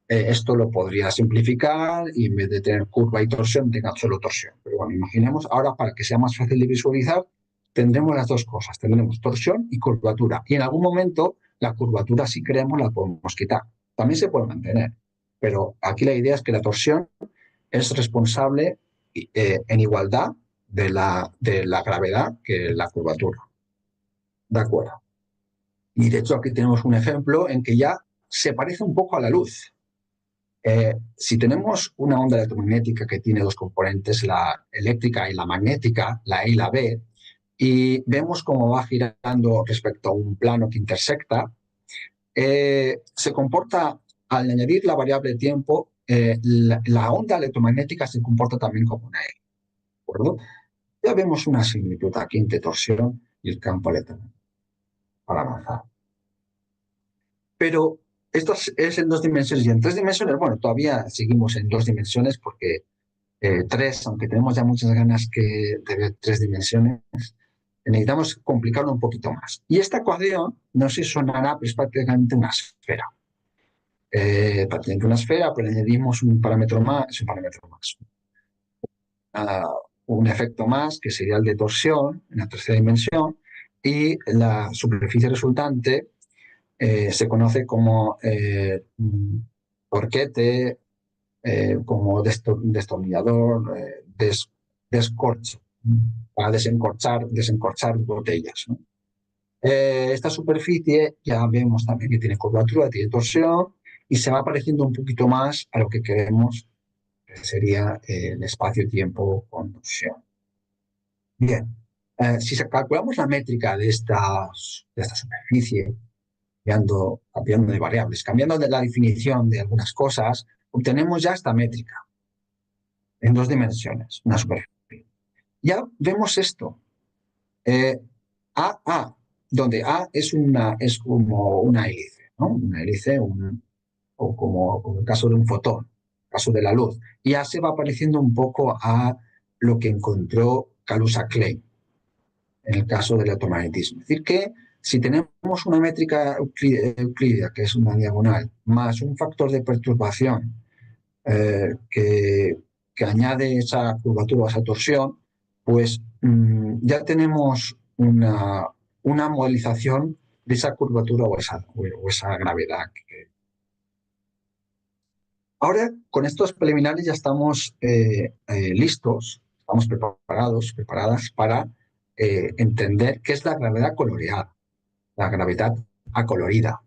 Esto lo podría simplificar y en vez de tener curva y torsión, tenga solo torsión. Pero bueno, imaginemos, ahora para que sea más fácil de visualizar, tendremos las dos cosas, tendremos torsión y curvatura. Y en algún momento la curvatura, si queremos, la podemos quitar. También se puede mantener, pero aquí la idea es que la torsión es responsable en igualdad de la gravedad que la curvatura. ¿De acuerdo? Y de hecho aquí tenemos un ejemplo en que ya se parece un poco a la luz. Si tenemos una onda electromagnética que tiene dos componentes, la eléctrica y la magnética, la E y la B, y vemos cómo va girando respecto a un plano que intersecta, se comporta, al añadir la variable tiempo, la onda electromagnética se comporta también como una E. ¿De acuerdo? Ya vemos una similitud aquí entre torsión y el campo electromagnético para avanzar. Pero esto es en 2 dimensiones y en 3 dimensiones, bueno, todavía seguimos en 2 dimensiones porque 3, aunque tenemos ya muchas ganas de ver 3 dimensiones, necesitamos complicarlo un poquito más. Y esta ecuación, no sé si sonará, pero es prácticamente una esfera. Prácticamente una esfera, pero añadimos un parámetro más, un efecto más, que sería el de torsión en la tercera dimensión, y la superficie resultante se conoce como torquete, como destornillador, descorcho, para desencorchar botellas, ¿no? Esta superficie ya vemos también que tiene curvatura, tiene torsión y se va pareciendo un poquito más a lo que queremos, que sería el espacio-tiempo con torsión. Bien, si calculamos la métrica de esta superficie, cambiando de variables, cambiando de la definición de algunas cosas, obtenemos ya esta métrica en 2 dimensiones, una superficie. Ya vemos esto. AA, donde A es como una hélice, ¿no? Una hélice o como el caso de un fotón, el caso de la luz. Y A se va pareciendo un poco a lo que encontró Kaluza-Klein en el caso del electromagnetismo. Es decir, que si tenemos una métrica euclídea, que es una diagonal, más un factor de perturbación que añade esa curvatura o esa torsión, pues ya tenemos una modelización de esa curvatura o esa gravedad. Ahora, con estos preliminares ya estamos listos, estamos preparadas para entender qué es la gravedad coloreada, la gravedad acolorida.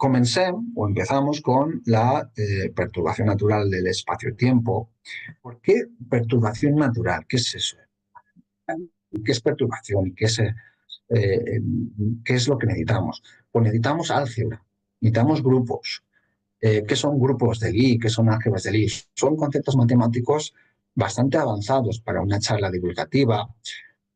Empezamos con la perturbación natural del espacio-tiempo. ¿Por qué perturbación natural? ¿Qué es eso? ¿Qué es perturbación y qué es lo que necesitamos? Pues necesitamos álgebra, necesitamos grupos. ¿Qué son grupos de Lie? ¿Qué son álgebras de Lie? Son conceptos matemáticos bastante avanzados para una charla divulgativa,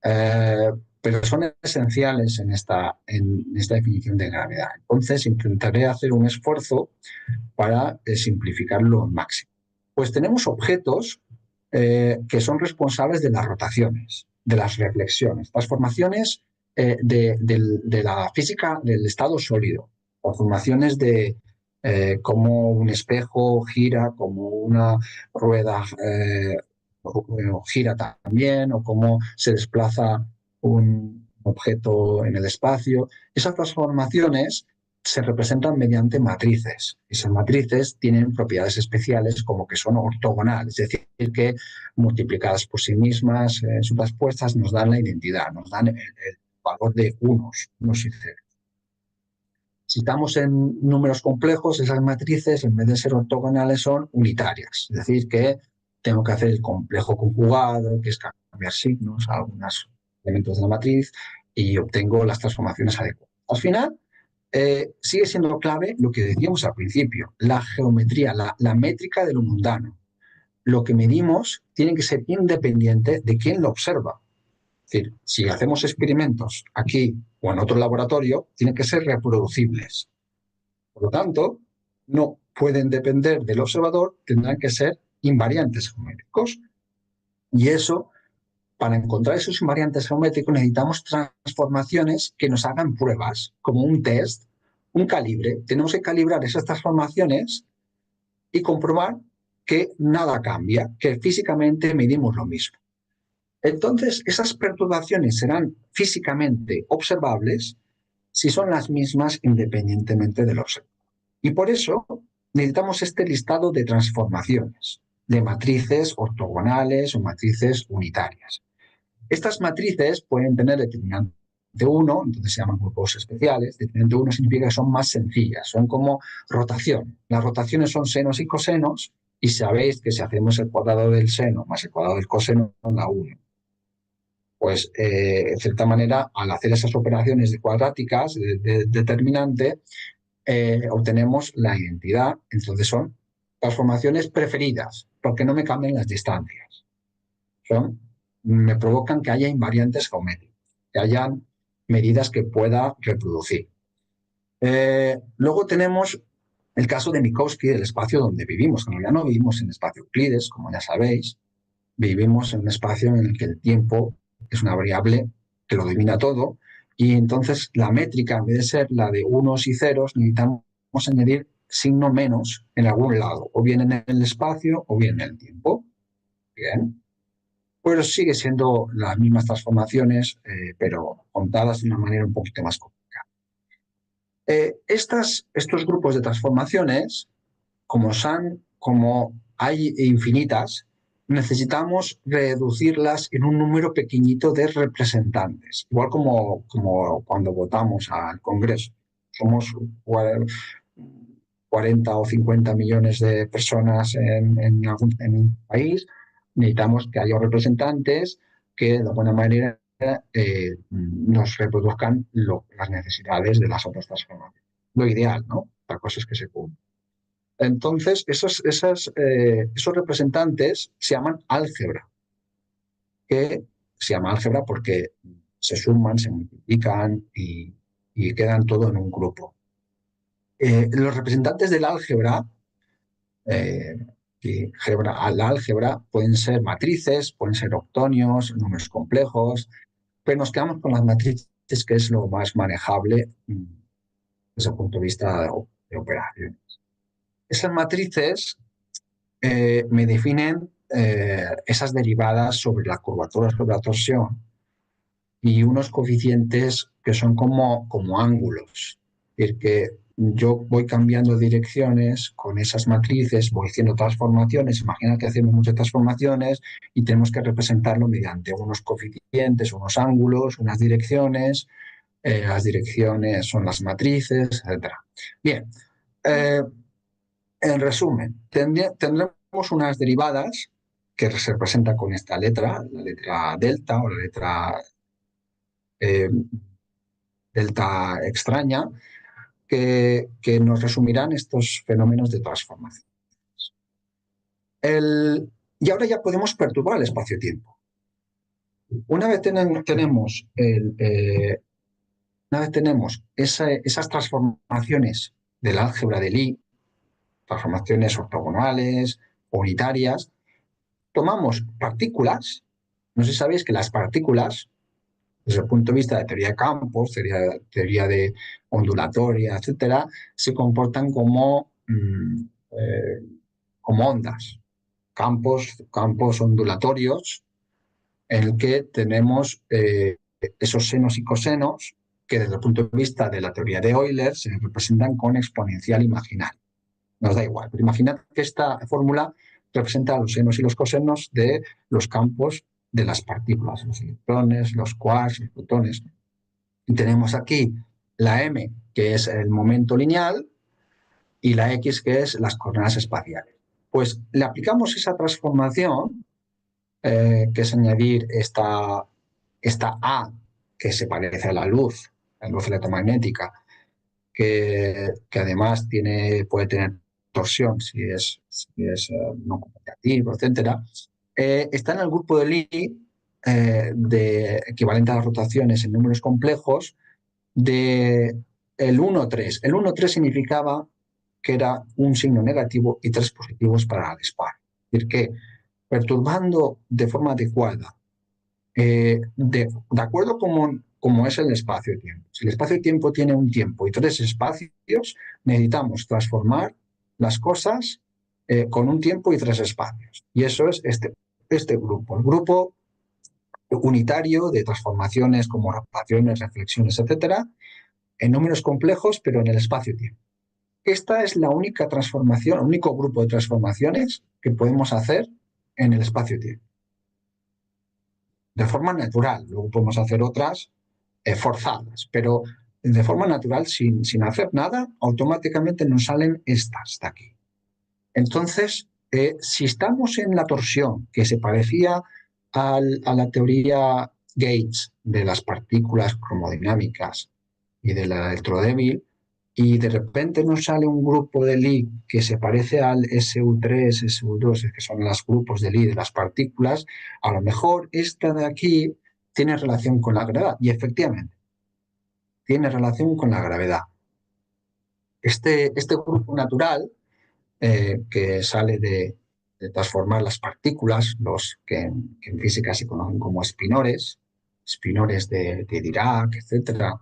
pero son esenciales en esta definición de gravedad. Entonces, intentaré hacer un esfuerzo para simplificarlo al máximo. Pues tenemos objetos que son responsables de las rotaciones, de las reflexiones, transformaciones de la física del estado sólido, transformaciones de cómo un espejo gira, cómo una rueda gira también, o cómo se desplaza un objeto en el espacio. Esas transformaciones se representan mediante matrices. Esas matrices tienen propiedades especiales como que son ortogonales, es decir, que multiplicadas por sí mismas, superpuestas, nos dan la identidad, nos dan el valor de unos y ceros. Si estamos en números complejos, esas matrices, en vez de ser ortogonales, son unitarias. Es decir, que tengo que hacer el complejo conjugado, que es cambiar signos a algunos elementos de la matriz, y obtengo las transformaciones adecuadas. Al final, sigue siendo clave lo que decíamos al principio, la geometría, la métrica de lo mundano. Lo que medimos tiene que ser independiente de quién lo observa. Es decir, si hacemos experimentos aquí o en otro laboratorio, tienen que ser reproducibles. Por lo tanto, no pueden depender del observador, tendrán que ser invariantes geométricos. Y eso, para encontrar esos invariantes geométricos, necesitamos transformaciones que nos hagan pruebas, como un test, un calibre. Tenemos que calibrar esas transformaciones y comprobar que nada cambia, que físicamente medimos lo mismo. Entonces, esas perturbaciones serán físicamente observables si son las mismas independientemente del observador. Y por eso necesitamos este listado de transformaciones, de matrices ortogonales o matrices unitarias. Estas matrices pueden tener determinante 1, entonces se llaman grupos especiales. Determinante 1 significa que son más sencillas, son como rotación. Las rotaciones son senos y cosenos, y sabéis que si hacemos el cuadrado del seno más el cuadrado del coseno da 1. Pues, de cierta manera, al hacer esas operaciones de cuadráticas de determinante, obtenemos la identidad. Entonces son transformaciones preferidas, porque no me cambian las distancias. Me provocan que haya invariantes geométricos, que hayan medidas que pueda reproducir. Luego tenemos el caso de Minkowski, del espacio donde vivimos. En realidad no vivimos en espacio Euclides, como ya sabéis. Vivimos en un espacio en el que el tiempo es una variable que lo domina todo, y entonces la métrica, en vez de ser la de unos y ceros, necesitamos añadir signo menos en algún lado, o bien en el espacio o bien en el tiempo. Bien. Pues sigue siendo las mismas transformaciones, pero contadas de una manera un poquito más complicada. Estos grupos de transformaciones, como hay infinitas, necesitamos reducirlas en un número pequeñito de representantes, igual como cuando votamos al Congreso. Somos 40 o 50 millones de personas en un país. Necesitamos que haya representantes que de alguna manera nos reproduzcan las necesidades de las otras transformaciones. Lo ideal, ¿no? La cosa es que se cumpla. Entonces, esos representantes se llaman álgebra, que se llama álgebra porque se suman, se multiplican y quedan todo en un grupo. Los representantes del álgebra, la álgebra, pueden ser matrices, pueden ser octonios, números complejos, pero nos quedamos con las matrices, que es lo más manejable desde el punto de vista de operaciones. Esas matrices me definen esas derivadas sobre la curvatura sobre la torsión y unos coeficientes que son como ángulos. Es decir, que yo voy cambiando direcciones con esas matrices, voy haciendo transformaciones. Imagina que hacemos muchas transformaciones y tenemos que representarlo mediante unos coeficientes, unos ángulos, unas direcciones. Las direcciones son las matrices, etc. Bien. En resumen, tendremos unas derivadas que se representan con esta letra, la letra delta o la letra delta extraña, que nos resumirán estos fenómenos de transformación. Y ahora ya podemos perturbar el espacio-tiempo. Una vez tenemos esas transformaciones del álgebra de Lie, transformaciones ortogonales, unitarias, tomamos partículas. No sé si sabéis que las partículas, desde el punto de vista de teoría de campos, teoría de ondulatoria, etcétera, se comportan como ondas, campos ondulatorios en el que tenemos esos senos y cosenos que desde el punto de vista de la teoría de Euler se representan con exponencial imaginario. Nos da igual, pero imaginad que esta fórmula representa los senos y los cosenos de los campos de las partículas, los electrones, los quarks, los protones. Y tenemos aquí la m, que es el momento lineal, y la x, que es las coordenadas espaciales. Pues le aplicamos esa transformación, que es añadir esta A, que se parece a la luz electromagnética, que además puede tener torsión si es no conmutativo, etcétera, está en el grupo de Lie, de equivalente a las rotaciones en números complejos, de el 1,3. El 1,3 significaba que era un signo negativo y 3 positivos para el espacio. Es decir, que perturbando de forma adecuada, de acuerdo como es el espacio-tiempo. Si el espacio-tiempo tiene un tiempo y 3 espacios, necesitamos transformar las cosas con un tiempo y 3 espacios. Y eso es este grupo, el grupo unitario de transformaciones como rotaciones, reflexiones, etcétera, en números complejos, pero en el espacio-tiempo. Esta es la única transformación, el único grupo de transformaciones que podemos hacer en el espacio-tiempo. De forma natural, luego podemos hacer otras forzadas, pero de forma natural, sin hacer nada, automáticamente nos salen estas de aquí. Entonces, si estamos en la torsión que se parecía a la teoría Gates de las partículas cromodinámicas y de la electrodébil, y de repente nos sale un grupo de Lie que se parece al SU3, SU2, que son los grupos de Lie de las partículas, a lo mejor esta de aquí tiene relación con la gravedad. Y efectivamente, tiene relación con la gravedad. Este grupo natural, que sale de transformar las partículas, los que en física se conocen como espinores de Dirac, etcétera,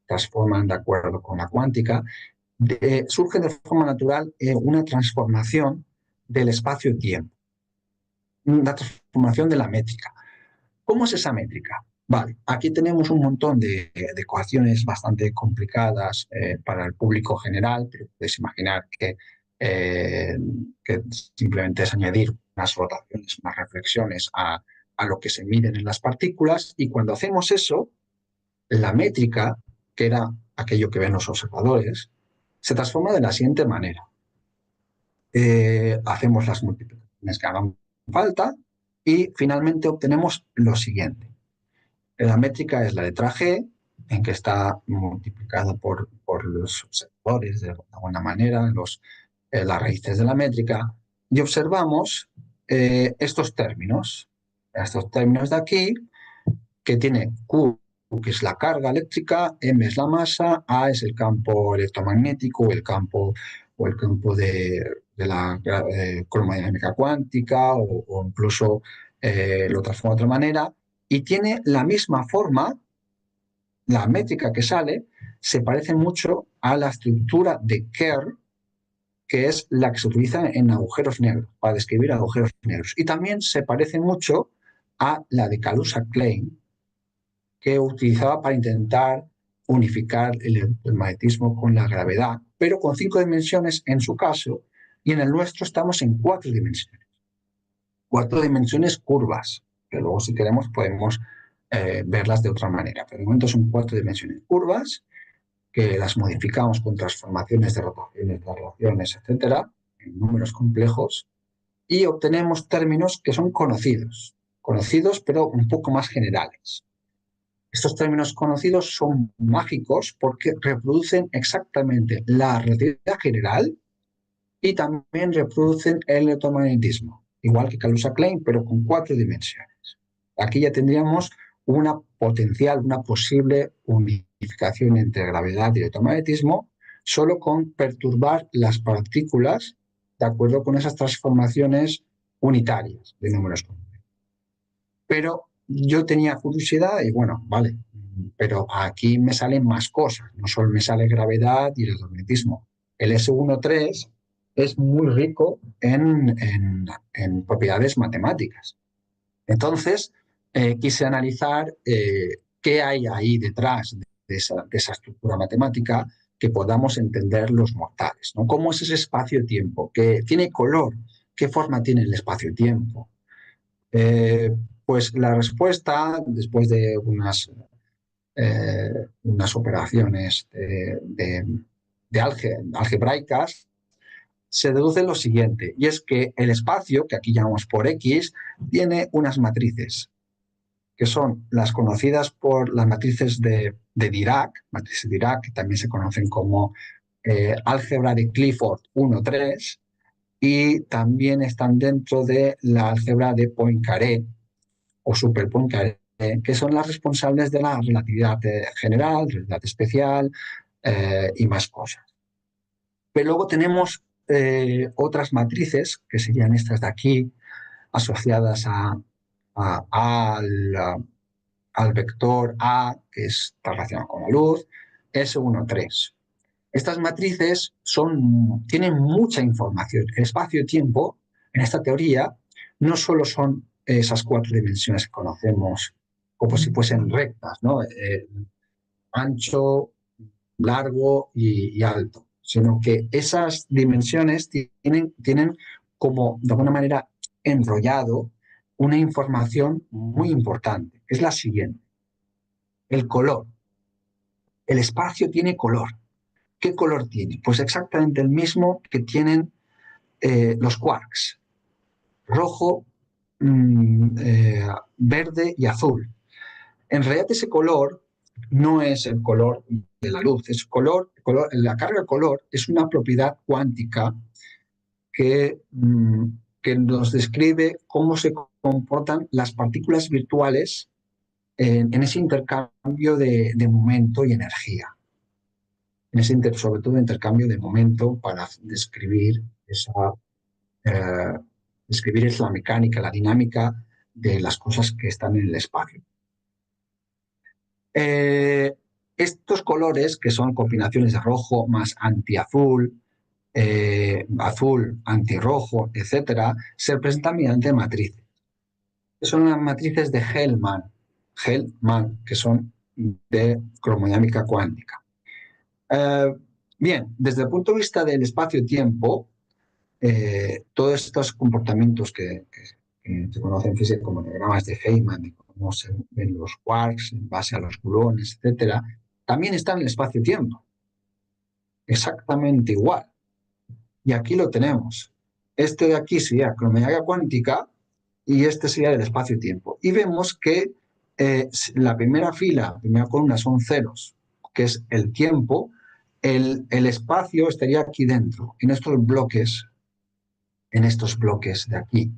transforman de acuerdo con la cuántica, surge de forma natural una transformación del espacio-tiempo, una transformación de la métrica. ¿Cómo es esa métrica? Vale, aquí tenemos un montón de ecuaciones bastante complicadas para el público general, pero podéis imaginar que simplemente es añadir unas rotaciones, unas reflexiones a lo que se miden en las partículas, y cuando hacemos eso, la métrica, que era aquello que ven los observadores, se transforma de la siguiente manera. Hacemos las multiplicaciones que hagan falta y finalmente obtenemos lo siguiente. La métrica es la letra G, en que está multiplicada por los observadores de alguna manera, las raíces de la métrica, y observamos estos términos de aquí, que tiene Q, que es la carga eléctrica, M es la masa, A es el campo electromagnético, el campo de la cromodinámica cuántica, o incluso lo transforma de otra manera, y tiene la misma forma. La métrica que sale se parece mucho a la estructura de Kerr, que es la que se utiliza en agujeros negros, para describir agujeros negros. Y también se parece mucho a la de Kaluza-Klein, que utilizaba para intentar unificar el magnetismo con la gravedad, pero con 5 dimensiones en su caso, y en el nuestro estamos en 4 dimensiones. 4 dimensiones curvas, que luego si queremos podemos verlas de otra manera. Pero de momento son 4 dimensiones curvas, que las modificamos con transformaciones de rotaciones, de relaciones, etcétera, en números complejos, y obtenemos términos que son conocidos pero un poco más generales. Estos términos conocidos son mágicos porque reproducen exactamente la relatividad general y también reproducen el electromagnetismo, igual que Kaluza-Klein, pero con 4 dimensiones. Aquí ya tendríamos una posible unificación entre gravedad y electromagnetismo, solo con perturbar las partículas de acuerdo con esas transformaciones unitarias de números complejos. Pero yo tenía curiosidad y bueno, vale, pero aquí me salen más cosas, no solo me sale gravedad y el magnetismo. El S13 es muy rico en propiedades matemáticas. Entonces, quise analizar qué hay ahí detrás de esa estructura matemática que podamos entender los mortales, ¿no? ¿Cómo es ese espacio-tiempo? ¿Qué tiene color? ¿Qué forma tiene el espacio-tiempo? Pues la respuesta, después de unas operaciones algebraicas, se deduce lo siguiente, y es que el espacio, que aquí llamamos por X, tiene unas matrices, que son las conocidas por las matrices de Dirac, matrices de Dirac, que también se conocen como álgebra de Clifford 1-3, y también están dentro de la álgebra de Poincaré o Super Poincaré, que son las responsables de la relatividad general, relatividad especial y más cosas. Pero luego tenemos otras matrices, que serían estas de aquí, asociadas al vector A, que está relacionado con la luz, S13. Estas matrices tienen mucha información. El espacio-tiempo, en esta teoría, no solo son esas 4 dimensiones que conocemos como si fuesen rectas, ¿no? Ancho, largo y alto, sino que esas dimensiones tienen como, de alguna manera, enrollado una información muy importante. Es la siguiente. El color. El espacio tiene color. ¿Qué color tiene? Pues exactamente el mismo que tienen los quarks. Rojo, verde y azul. En realidad ese color no es el color de la luz, la carga de color es una propiedad cuántica que nos describe cómo se comportan las partículas virtuales en ese intercambio de momento y energía. Sobre todo intercambio de momento para describir la mecánica, la dinámica de las cosas que están en el espacio. Estos colores, que son combinaciones de rojo más antiazul, azul, antirrojo, etcétera, se representan mediante matrices. Son las matrices de Hellman, que son de cromodinámica cuántica. Bien, desde el punto de vista del espacio-tiempo, todos estos comportamientos que se conocen en física como diagramas de Feynman, de cómo se ven los quarks en base a los gluones, etcétera, también están en el espacio-tiempo. Exactamente igual. Y aquí lo tenemos. Este de aquí sería cromodinámica cuántica y este sería el espacio-tiempo. Y vemos que la primera fila, la primera columna son ceros, que es el tiempo. El espacio estaría aquí dentro, en estos bloques de aquí.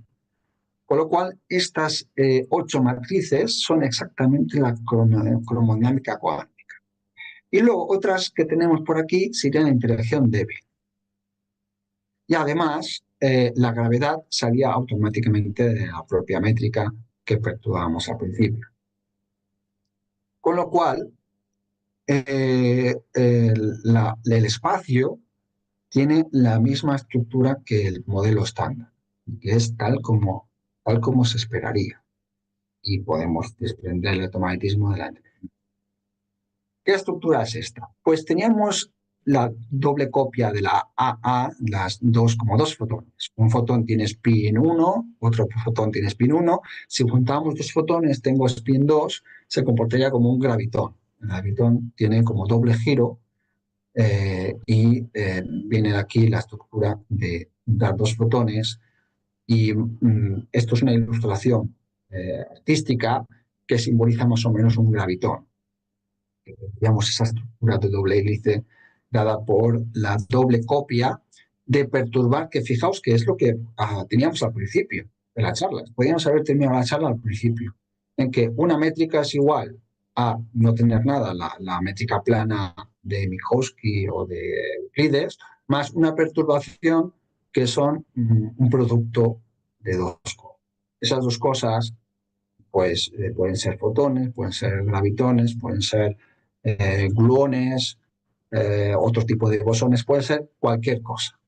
Con lo cual, estas 8 matrices son exactamente la cromodinámica cuántica. Y luego otras que tenemos por aquí serían la interacción débil. Y además, la gravedad salía automáticamente de la propia métrica que perturbábamos al principio. Con lo cual, el espacio tiene la misma estructura que el modelo estándar, que es tal como se esperaría. Y podemos desprender el electromagnetismo de la energía. ¿Qué estructura es esta? Pues teníamos la doble copia de la AA, como dos fotones. Un fotón tiene spin 1, otro fotón tiene spin 1. Si juntamos 2 fotones, tengo spin 2, se comportaría como un gravitón. El gravitón tiene como doble giro viene de aquí la estructura de dar 2 fotones. Y esto es una ilustración artística que simboliza más o menos un gravitón. Digamos, esa estructura de doble hélice dada por la doble copia de perturbar, que fijaos que es lo que teníamos al principio de la charla. Podríamos haber terminado la charla al principio, en que una métrica es igual a no tener nada, la métrica plana de Minkowski o de Euclides, más una perturbación que son un producto de dos cosas. Esas dos cosas pues, pueden ser fotones, pueden ser gravitones, pueden ser gluones, otro tipo de bosones, puede ser cualquier cosa.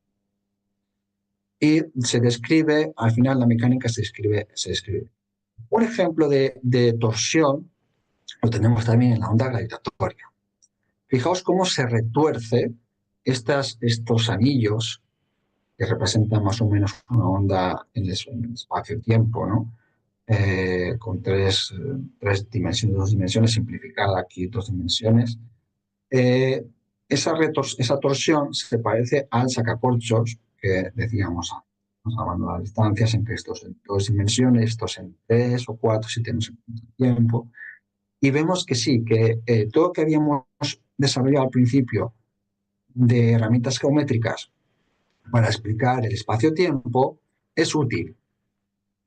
Y se describe, al final la mecánica se describe. Un ejemplo de torsión lo tenemos también en la onda gravitatoria. Fijaos cómo se retuerce estos anillos que representan más o menos una onda en el espacio-tiempo, ¿no? Con tres dimensiones, dos dimensiones, simplificada aquí, dos dimensiones. Esa torsión se parece al sacacorchos que decíamos antes, hablando de las distancias entre estos en dos dimensiones, estos en tres o cuatro si tenemos el tiempo. Y vemos que sí, que todo lo que habíamos desarrollado al principio de herramientas geométricas para explicar el espacio-tiempo es útil.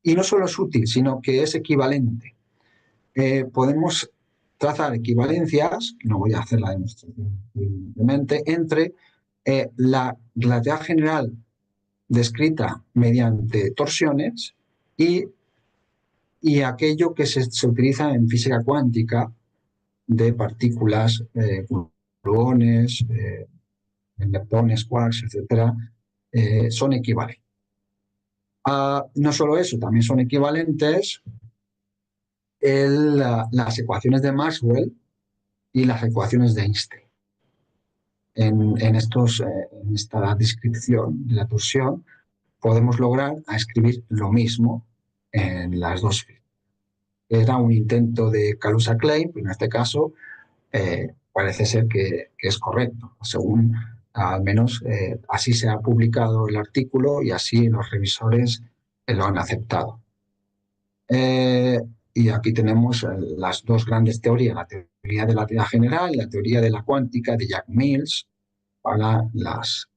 Y no solo es útil, sino que es equivalente. Podemos trazar equivalencias, no voy a hacer la demostración simplemente, entre la relatividad general descrita mediante torsiones y aquello que se utiliza en física cuántica de partículas, gluones, leptones, quarks, etcétera, son equivalentes. No solo eso, también son equivalentes las ecuaciones de Maxwell y las ecuaciones de Einstein. En esta descripción de la torsión podemos lograr escribir lo mismo en las dos físicas. Era un intento de Kaluza-Klein, pero en este caso parece ser que es correcto, según al menos así se ha publicado el artículo y así los revisores lo han aceptado. Y aquí tenemos las dos grandes teorías, la teoría de la relatividad general y la teoría de la cuántica de Jack Mills para las...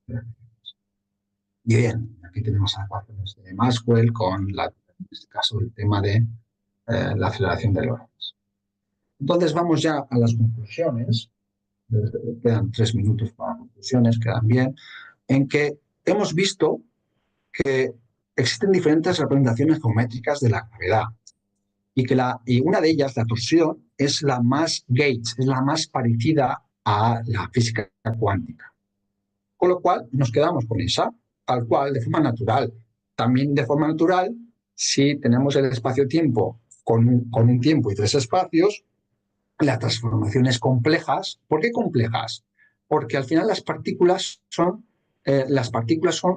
Bien, aquí tenemos las ecuaciones de Maxwell con, en este caso, el tema de la aceleración de Lorentz. Entonces vamos ya a las conclusiones. Quedan 3 minutos para conclusiones, quedan bien, en que hemos visto que existen diferentes representaciones geométricas de la gravedad y una de ellas, la torsión, es la más Gates, es la más parecida a la física cuántica. Con lo cual nos quedamos con esa, tal cual, de forma natural. También de forma natural, si tenemos el espacio-tiempo con un tiempo y 3 espacios, las transformaciones complejas. ¿Por qué complejas? Porque al final las partículas son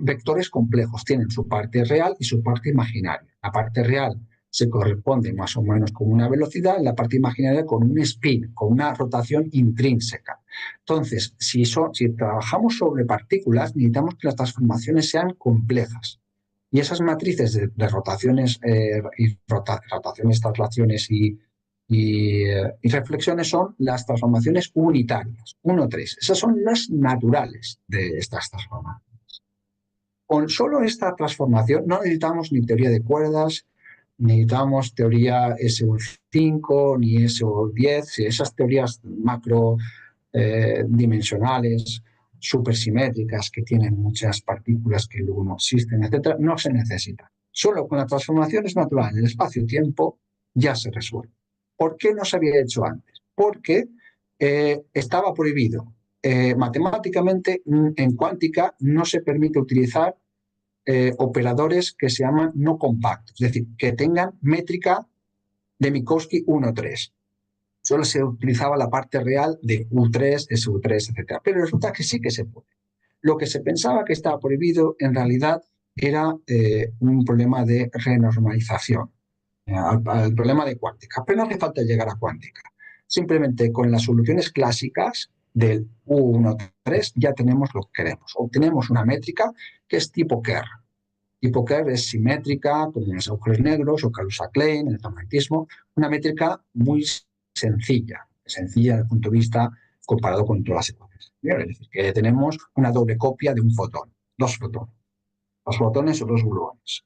vectores complejos, tienen su parte real y su parte imaginaria. La parte real se corresponde más o menos con una velocidad, la parte imaginaria con un spin, con una rotación intrínseca. Entonces, si trabajamos sobre partículas, necesitamos que las transformaciones sean complejas. Y esas matrices de rotaciones, traslaciones y reflexiones son las transformaciones unitarias, 1-3. Esas son las naturales de estas transformaciones. Con solo esta transformación no necesitamos ni teoría de cuerdas, necesitamos teoría SU5 ni SU10, esas teorías macro dimensionales, supersimétricas, que tienen muchas partículas que luego no existen, etc., no se necesitan. Solo con las transformaciones naturales del espacio-tiempo ya se resuelve. ¿Por qué no se había hecho antes? Porque estaba prohibido. Matemáticamente, en cuántica no se permite utilizar operadores que se llaman no compactos, es decir, que tengan métrica de Minkowski 1,3. Solo se utilizaba la parte real de U3, SU3, etc. Pero resulta que sí que se puede. Lo que se pensaba que estaba prohibido, en realidad, era un problema de renormalización, al problema de cuántica. Pero no hace falta llegar a cuántica. Simplemente con las soluciones clásicas del U1,3 ya tenemos lo que queremos. Obtenemos una métrica que es tipo Kerr. Tipo Kerr es simétrica, como en los agujeros negros o Kaluza-Klein, en el electromagnetismo, una métrica muy sencilla desde el punto de vista comparado con todas las ecuaciones. Es decir, que tenemos una doble copia de un fotón, dos fotones. Los fotones son los gluones.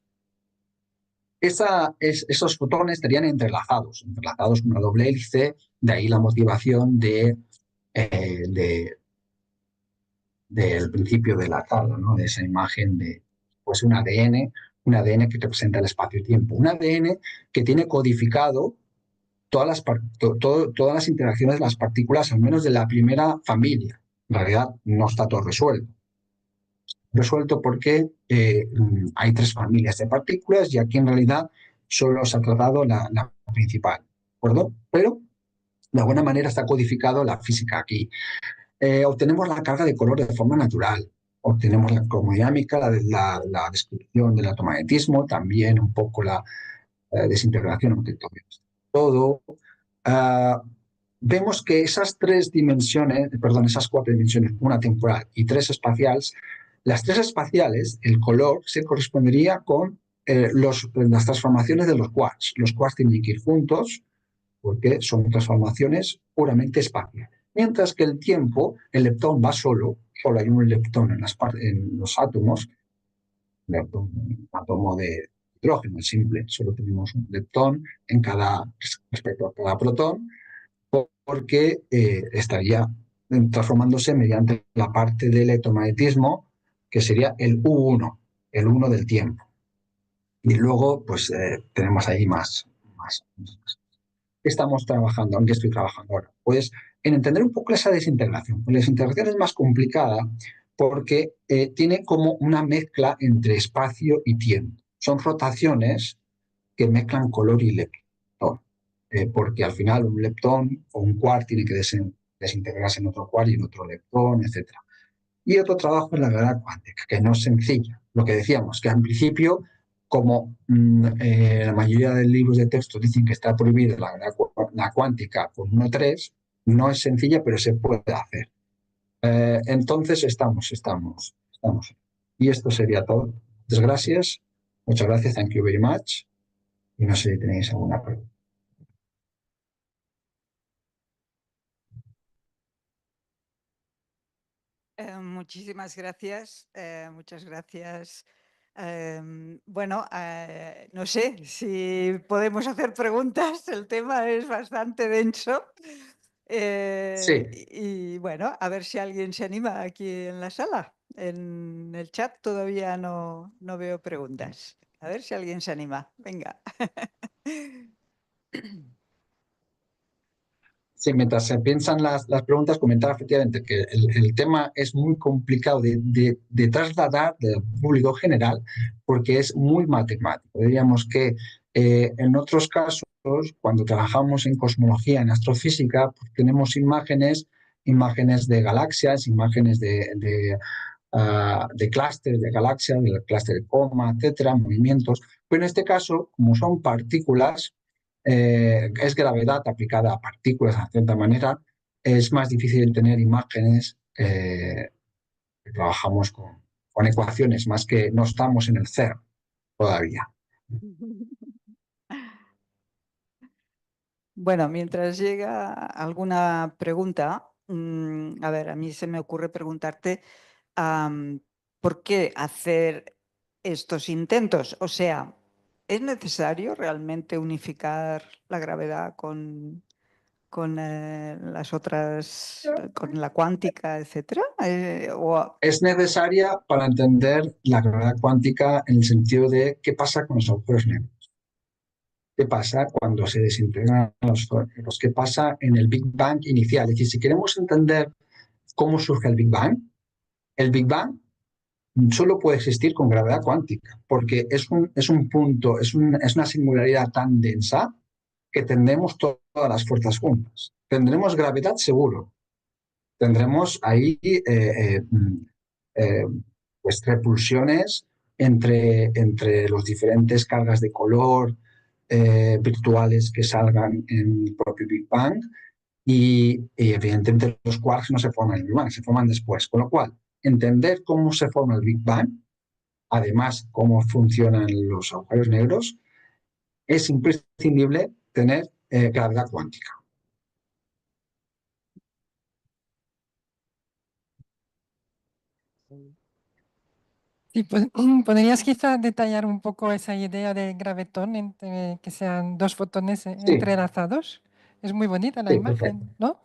Esos fotones estarían entrelazados con una doble hélice, de ahí la motivación del principio de la tabla, ¿no? De esa imagen de pues un ADN que representa el espacio-tiempo, un ADN que tiene codificado todas las interacciones de las partículas, al menos de la primera familia. En realidad no está todo resuelto porque hay 3 familias de partículas y aquí en realidad solo se ha tratado la principal, ¿de acuerdo? Pero de alguna manera está codificado la física aquí. Obtenemos la carga de color de forma natural, obtenemos la cromodinámica, la descripción del electromagnetismo, también un poco la desintegración, aunque todo. Uh, Vemos que esas 3 dimensiones, perdón, esas 4 dimensiones, una temporal y 3 espaciales, las 3 espaciales, el color se correspondería con las transformaciones de los quarks. Los quarks tienen que ir juntos porque son transformaciones puramente espaciales. Mientras que el tiempo, el leptón va solo hay un leptón en los átomos, un átomo de hidrógeno, es simple, solo tenemos un leptón respecto a cada protón, porque estaría transformándose mediante la parte del electromagnetismo, que sería el 1 del tiempo. Y luego, pues tenemos ahí más. ¿Qué estamos trabajando? ¿En qué estoy trabajando ahora? Pues en entender un poco esa desintegración. La desintegración es más complicada porque tiene como una mezcla entre espacio y tiempo. Son rotaciones que mezclan color y leptón, porque al final un leptón o un quark tiene que desintegrarse en otro quark y en otro leptón, etc. Y otro trabajo es la gravedad cuántica, que no es sencilla. Lo que decíamos, que en principio, como la mayoría de libros de texto dicen que está prohibida la cuántica con 1,3, no es sencilla, pero se puede hacer. Entonces estamos. Y esto sería todo. Muchas gracias. Muchas gracias. Thank you very much. Y no sé si tenéis alguna pregunta. Muchísimas gracias, muchas gracias. Bueno, no sé si podemos hacer preguntas, el tema es bastante denso. Sí. Y bueno, a ver si alguien se anima aquí en la sala. En el chat todavía no veo preguntas. A ver si alguien se anima. Venga. Sí, mientras se piensan las preguntas, comentaba efectivamente que el tema es muy complicado de trasladar del público general porque es muy matemático. Diríamos que en otros casos, cuando trabajamos en cosmología, en astrofísica, pues tenemos imágenes de galaxias, imágenes de clústeres de galaxias, del clúster de coma, etcétera, movimientos. Pero en este caso, como son partículas, es gravedad aplicada a partículas de cierta manera, es más difícil tener imágenes que trabajamos con ecuaciones, más que no estamos en el CERN todavía. Bueno, mientras llega alguna pregunta, a ver, a mí se me ocurre preguntarte, ¿por qué hacer estos intentos? O sea, ¿es necesario realmente unificar la gravedad con las otras, con la cuántica, etcétera? Es necesaria para entender la gravedad cuántica en el sentido de qué pasa con los agujeros negros. ¿Qué pasa cuando se desintegran los qué pasa en el Big Bang inicial? Es decir, si queremos entender cómo surge el Big Bang solo puede existir con gravedad cuántica, porque es un punto, es una singularidad tan densa que tendremos todas las fuerzas juntas. Tendremos gravedad seguro, tendremos ahí eh, pues repulsiones entre los diferentes cargas de color virtuales que salgan en el propio Big Bang y evidentemente los quarks no se forman en el Big Bang, se forman después. Con lo cual, entender cómo se forma el Big Bang, además cómo funcionan los agujeros negros, es imprescindible tener gravedad cuántica. Sí, pues, ¿podrías quizá detallar un poco esa idea de gravetón, que sean 2 fotones Sí, entrelazados? Es muy bonita la sí, perfecto. imagen, ¿no?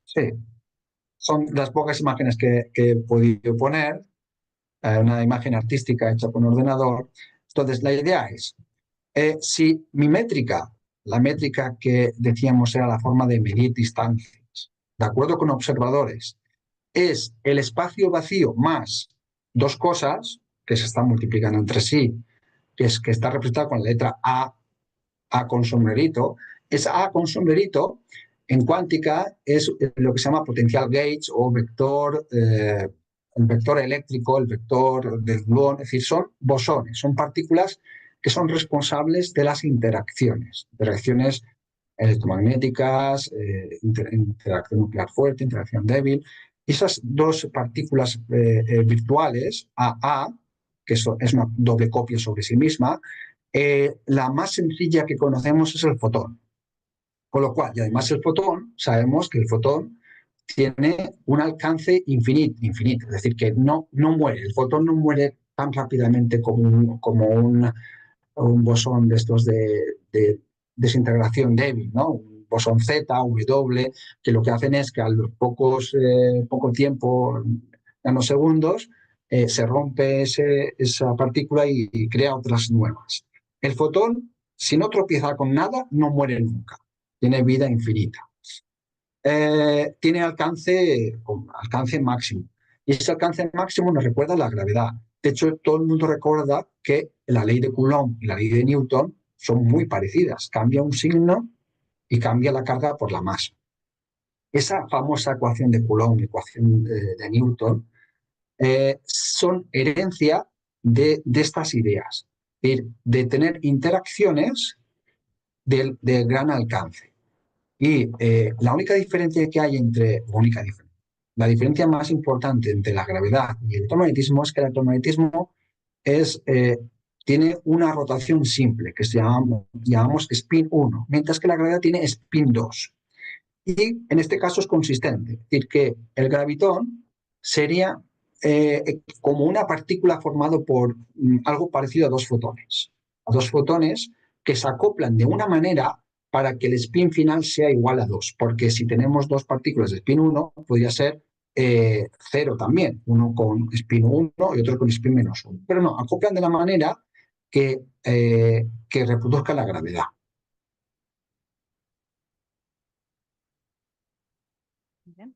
Sí, son las pocas imágenes que he podido poner. una imagen artística hecha con ordenador. Entonces, la idea es, si mi métrica, la métrica que decíamos era la forma de medir distancias, de acuerdo con observadores, es el espacio vacío más dos cosas que se están multiplicando entre sí, que está representada con la letra A con sombrerito. Esa A con sombrerito en cuántica es lo que se llama potencial gauge o vector, el vector eléctrico, el vector del gluón, es decir, son bosones, son partículas que son responsables de las interacciones electromagnéticas, interacción nuclear fuerte, interacción débil. Esas dos partículas virtuales, AA, que es una doble copia sobre sí misma, la más sencilla que conocemos es el fotón. Con lo cual, y además el fotón, sabemos que el fotón tiene un alcance infinito, es decir, que no muere, el fotón no muere tan rápidamente como un bosón de estos de desintegración débil, ¿no? Un bosón Z, W, que lo que hacen es que a los poco tiempo, nanosegundos, se rompe esa partícula y crea otras nuevas. El fotón, si no tropieza con nada, no muere nunca, tiene vida infinita. Tiene alcance máximo. Y ese alcance máximo nos recuerda la gravedad. De hecho, todo el mundo recuerda que la ley de Coulomb y la ley de Newton son muy parecidas. Cambia un signo y cambia la carga por la masa. Esa famosa ecuación de Coulomb, ecuación de Newton, son herencia de estas ideas, de tener interacciones de gran alcance. Y la única diferencia que hay la diferencia más importante entre la gravedad y el electromagnetismo es que el electromagnetismo tiene una rotación simple, que llamamos spin 1, mientras que la gravedad tiene spin 2. Y en este caso es consistente, es decir, que el gravitón sería como una partícula formada por algo parecido a dos fotones que se acoplan de una manera para que el spin final sea igual a 2, porque si tenemos dos partículas de spin 1, podría ser 0 también, uno con spin 1 y otro con spin menos 1. Pero no, acoplan de la manera que reproduzca la gravedad. Bien.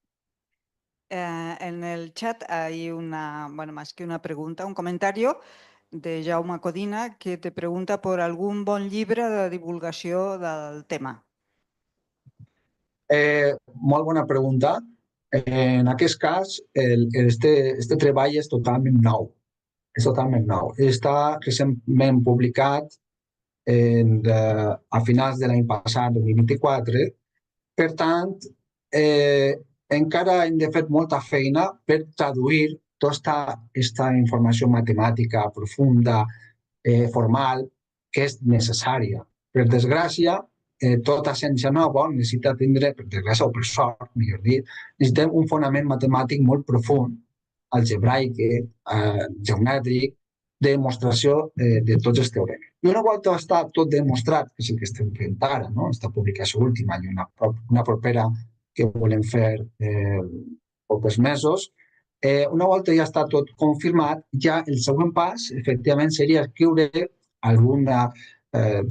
En el chat hay más que una pregunta, un comentario de Jaume Codina que te pregunta por algun bon llibre de divulgació del tema. Molt bona pregunta. En aquest cas, este treball és totalment nou. És totalment nou. Està recentment publicat a finals de l'any passat, 2024. Per tant, encara hem de fer molta feina per traduir tota aquesta informació matemàtica profunda, formal, que és necessària. Per desgràcia, tota ciència nova necessita tindre, per desgràcia o per sort, millor dit, necessitem un fonament matemàtic molt profund, algebraic, geomètric, de demostració de tots els teoremes. I una volta està tot demostrat, que és el que estem fent ara, no? Esta publicació última i una propera que volem fer pocs mesos, una volta ja està tot confirmat, ja el següent pas, efectivament, seria escriure alguna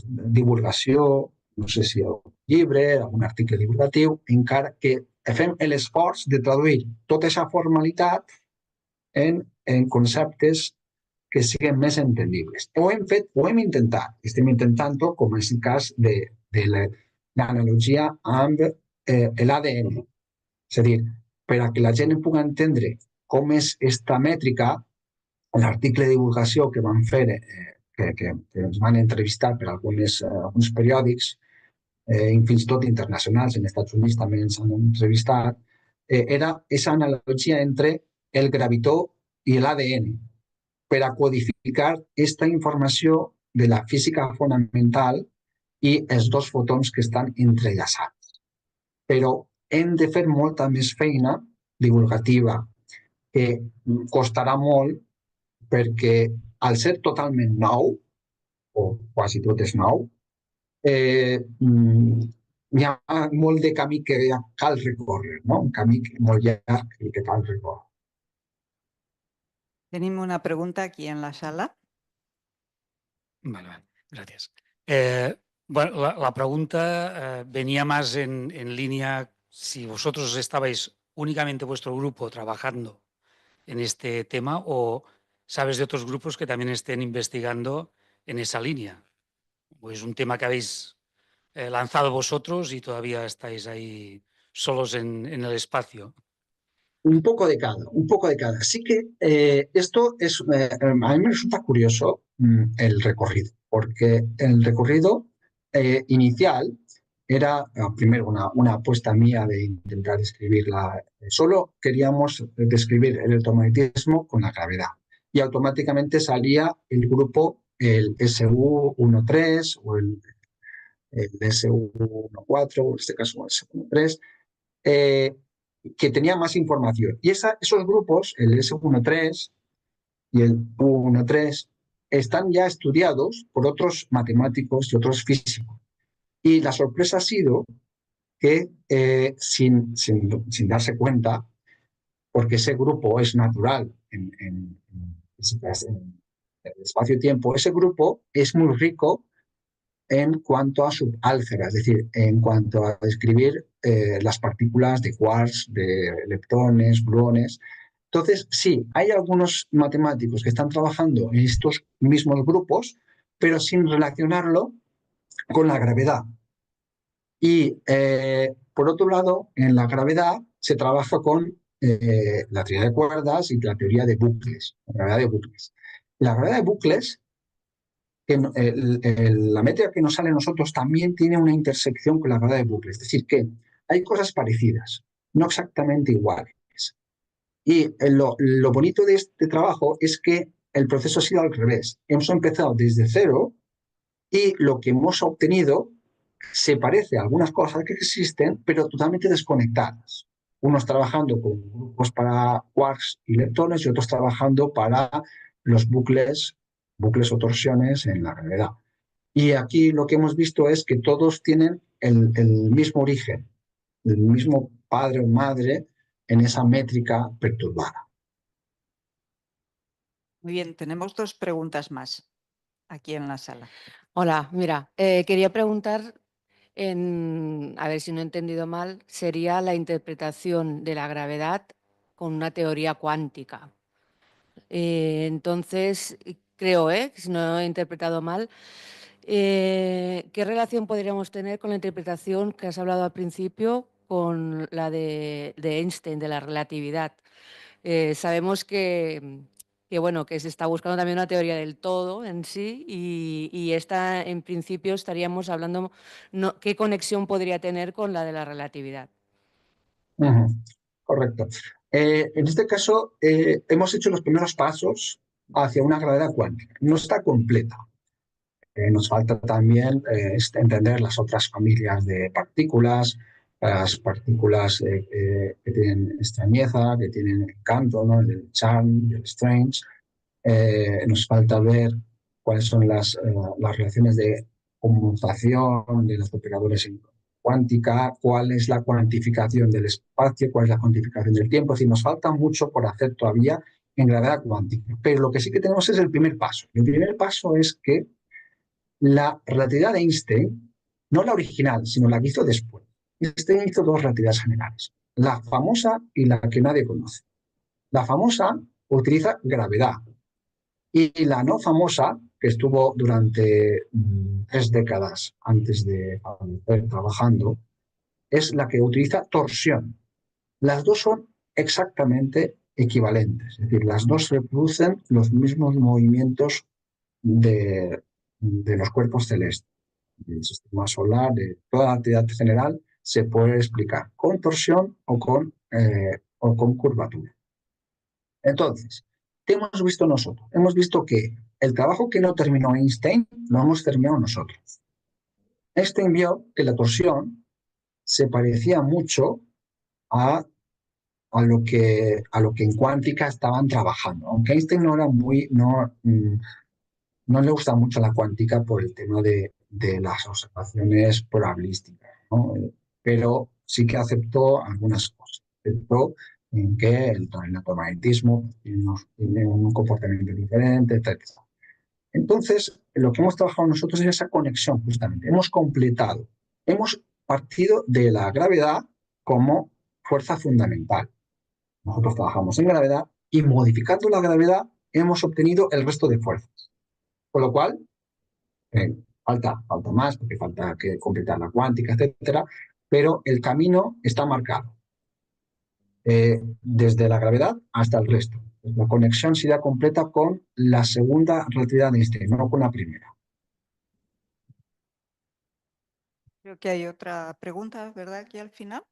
divulgació, no sé si un llibre, algun article divulgatiu, encara que fem l'esforç de traduir tota aquesta formalitat en conceptes que siguin més entendibles. Ho hem fet, ho hem intentat, estem intentant-ho, com és el cas de l'analogia amb l'ADN. És a dir, per a que la gent pugui entendre com és esta mètrica, l'article de divulgació que vam fer, que ens van entrevistar per alguns periòdics, fins i tot internacionals, en Estats Units també ens han entrevistat, era aquesta analogia entre el gravitó i l'ADN, per a codificar aquesta informació de la física fonamental i els dos fotons que estan entrellaçats. Però hem de fer molta més feina divulgativa, que costarà molt perquè al ser totalment nou, o quasi tot és nou, hi ha molt de camí que cal recórrer, no? Un camí molt llarg que cal recórrer. Tenim una pregunta aquí en la sala. Vale, gracias. Bueno, la pregunta venía más en línea si vosotros estabais únicamente vuestro grupo trabajando en este tema o sabes de otros grupos que también estén investigando en esa línea. O es un tema que habéis lanzado vosotros y todavía estáis ahí solos en el espacio. Un poco de cada, un poco de cada. Sí que esto es, a mí me resulta curioso el recorrido, porque el recorrido inicial era primero una apuesta mía de intentar describirla. Solo queríamos describir el electromagnetismo con la gravedad y automáticamente salía el grupo, el SU13 o el SU14, o en este caso el SU13, que tenía más información. Y esos grupos, el S13 y el U13, están ya estudiados por otros matemáticos y otros físicos. Y la sorpresa ha sido que sin darse cuenta, porque ese grupo es natural en el espacio-tiempo, ese grupo es muy rico en cuanto a su álgebra, es decir, en cuanto a describir las partículas de quarks, de leptones, gluones. Entonces, sí, hay algunos matemáticos que están trabajando en estos mismos grupos, pero sin relacionarlo con la gravedad. Y, por otro lado, en la gravedad se trabaja con la teoría de cuerdas y la teoría de bucles. La gravedad de bucles. La gravedad de bucles, que la métrica que nos sale a nosotros también tiene una intersección con la gravedad de bucles. Es decir, que hay cosas parecidas, no exactamente iguales. Y lo bonito de este trabajo es que el proceso ha sido al revés. Hemos empezado desde cero y lo que hemos obtenido se parece a algunas cosas que existen, pero totalmente desconectadas. Unos trabajando con grupos para quarks y leptones y otros trabajando para los bucles o torsiones en la gravedad. Y aquí lo que hemos visto es que todos tienen el mismo origen, el mismo padre o madre en esa métrica perturbada. Muy bien, tenemos dos preguntas más aquí en la sala. Hola, mira, quería preguntar, a ver si no he entendido mal, sería la interpretación de la gravedad con una teoría cuántica. Entonces, creo, si no he interpretado mal, ¿qué relación podríamos tener con la interpretación que has hablado al principio con la de Einstein, de la relatividad? Sabemos bueno, que se está buscando también una teoría del todo en sí y esta, en principio, estaríamos hablando qué conexión podría tener con la de la relatividad. Correcto. En este caso, hemos hecho los primeros pasos hacia una gravedad cuántica. No está completa. Nos falta también entender las otras familias de partículas, las partículas que tienen extrañeza, que tienen encanto, ¿no? El charm y el strange. Nos falta ver cuáles son las relaciones de conmutación de los operadores en cuántica, cuál es la cuantificación del espacio, cuál es la cuantificación del tiempo. Es decir, nos falta mucho por hacer todavía en gravedad cuántica. Pero lo que sí que tenemos es el primer paso. El primer paso es que la relatividad de Einstein, no la original, sino la que hizo después. Einstein hizo dos relatividades generales, la famosa y la que nadie conoce. La famosa utiliza gravedad y la no famosa, que estuvo durante 3 décadas antes de fallecer trabajando, es la que utiliza torsión. Las dos son exactamente equivalentes, es decir, las dos reproducen los mismos movimientos de los cuerpos celestes, del sistema solar, de toda la actividad general, se puede explicar con torsión o con curvatura. Entonces, ¿qué hemos visto nosotros? Hemos visto que el trabajo que no terminó Einstein lo hemos terminado nosotros. Einstein vio que la torsión se parecía mucho a lo que en cuántica estaban trabajando. Aunque Einstein no era no le gusta mucho la cuántica por el tema de las observaciones probabilísticas, ¿no? Pero sí que aceptó algunas cosas. Aceptó en que el electromagnetismo tiene un comportamiento diferente, etc. Entonces, lo que hemos trabajado nosotros es esa conexión, justamente. Hemos completado, hemos partido de la gravedad como fuerza fundamental. Nosotros trabajamos en gravedad y modificando la gravedad hemos obtenido el resto de fuerzas. Con lo cual, falta más, porque falta que completar la cuántica, etcétera, pero el camino está marcado. Desde la gravedad hasta el resto. La conexión sería completa con la segunda relatividad de Einstein, no con la primera. Creo que hay otra pregunta, ¿verdad? Aquí al final.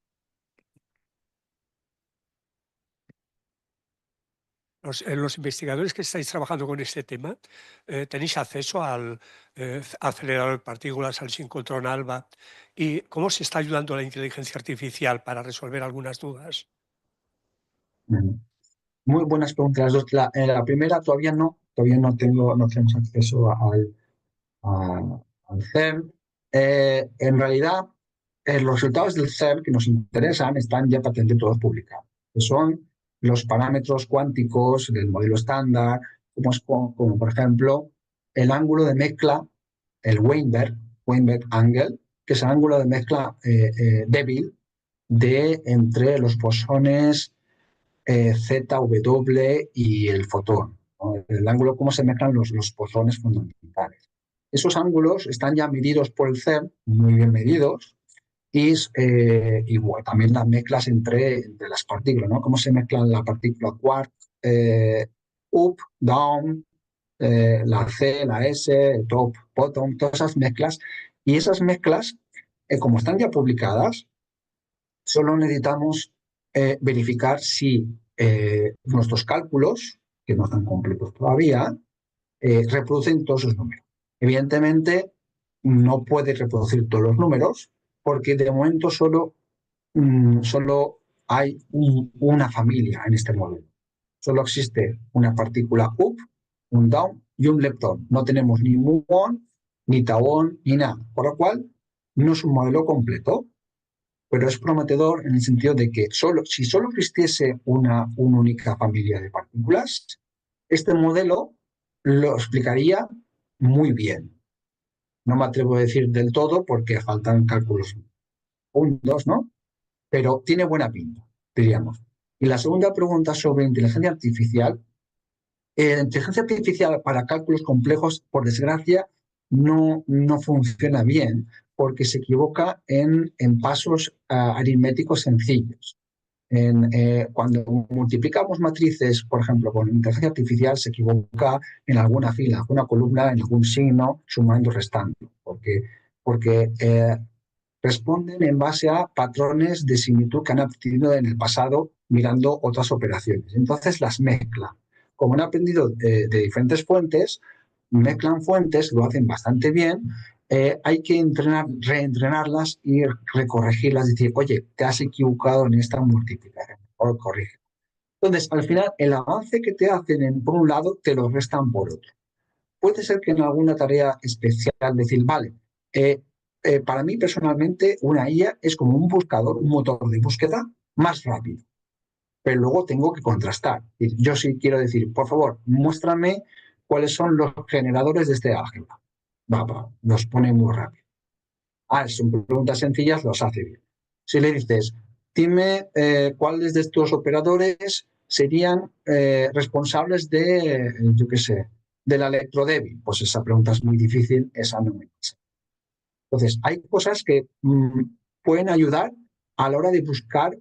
Los investigadores que estáis trabajando con este tema, ¿tenéis acceso al acelerador de partículas, al sincrotrón ALBA? ¿Y cómo se está ayudando la inteligencia artificial para resolver algunas dudas? Muy buenas preguntas las dos. La primera todavía no tenemos acceso al CERN. En realidad, los resultados del CERN que nos interesan están ya patentes todos publicados, que son los parámetros cuánticos del modelo estándar, como por ejemplo el ángulo de mezcla, el Weinberg angle, que es el ángulo de mezcla débil entre los bosones ZW y el fotón, ¿no? El ángulo, cómo se mezclan los bosones fundamentales. Esos ángulos están ya medidos por el CERN, muy bien medidos, y bueno, también las mezclas entre las partículas, ¿no? Cómo se mezclan la partícula quark, up, down, la C, la S, top, bottom, todas esas mezclas. Y esas mezclas, como están ya publicadas, solo necesitamos verificar si nuestros cálculos, que no están completos todavía, reproducen todos esos números. Evidentemente, no puede reproducir todos los números porque de momento solo hay una familia en este modelo. Solo existe una partícula up, un down y un leptón. No tenemos ni muón, ni tauón, ni nada. Por lo cual, no es un modelo completo, pero es prometedor en el sentido de que si solo existiese una única familia de partículas, este modelo lo explicaría muy bien. No me atrevo a decir del todo porque faltan cálculos juntos, ¿no? Pero tiene buena pinta, diríamos. Y la segunda pregunta sobre inteligencia artificial. La inteligencia artificial para cálculos complejos, por desgracia, no funciona bien porque se equivoca en pasos aritméticos sencillos. Cuando multiplicamos matrices, por ejemplo, con inteligencia artificial, se equivoca en alguna fila, alguna columna, en algún signo, sumando y restando, porque responden en base a patrones de similitud que han aprendido en el pasado mirando otras operaciones. Entonces las mezcla. Como han aprendido de diferentes fuentes, mezclan fuentes, lo hacen bastante bien. Hay que reentrenarlas y recorregirlas, decir, oye, te has equivocado en esta multiplicación, o corrige. Entonces, al final, el avance que te hacen por un lado, te lo restan por otro. Puede ser que en alguna tarea especial decir, vale, para mí personalmente una IA es como un buscador, un motor de búsqueda más rápido, pero luego tengo que contrastar. Yo sí quiero decir, por favor, muéstrame cuáles son los generadores de este álgebra. Los pone muy rápido. Son preguntas sencillas, los hace bien. Si le dices, dime cuáles de estos operadores serían responsables de, yo qué sé, de la electrodébil, pues esa pregunta es muy difícil, esa no me pasa. Entonces, hay cosas que pueden ayudar a la hora de buscar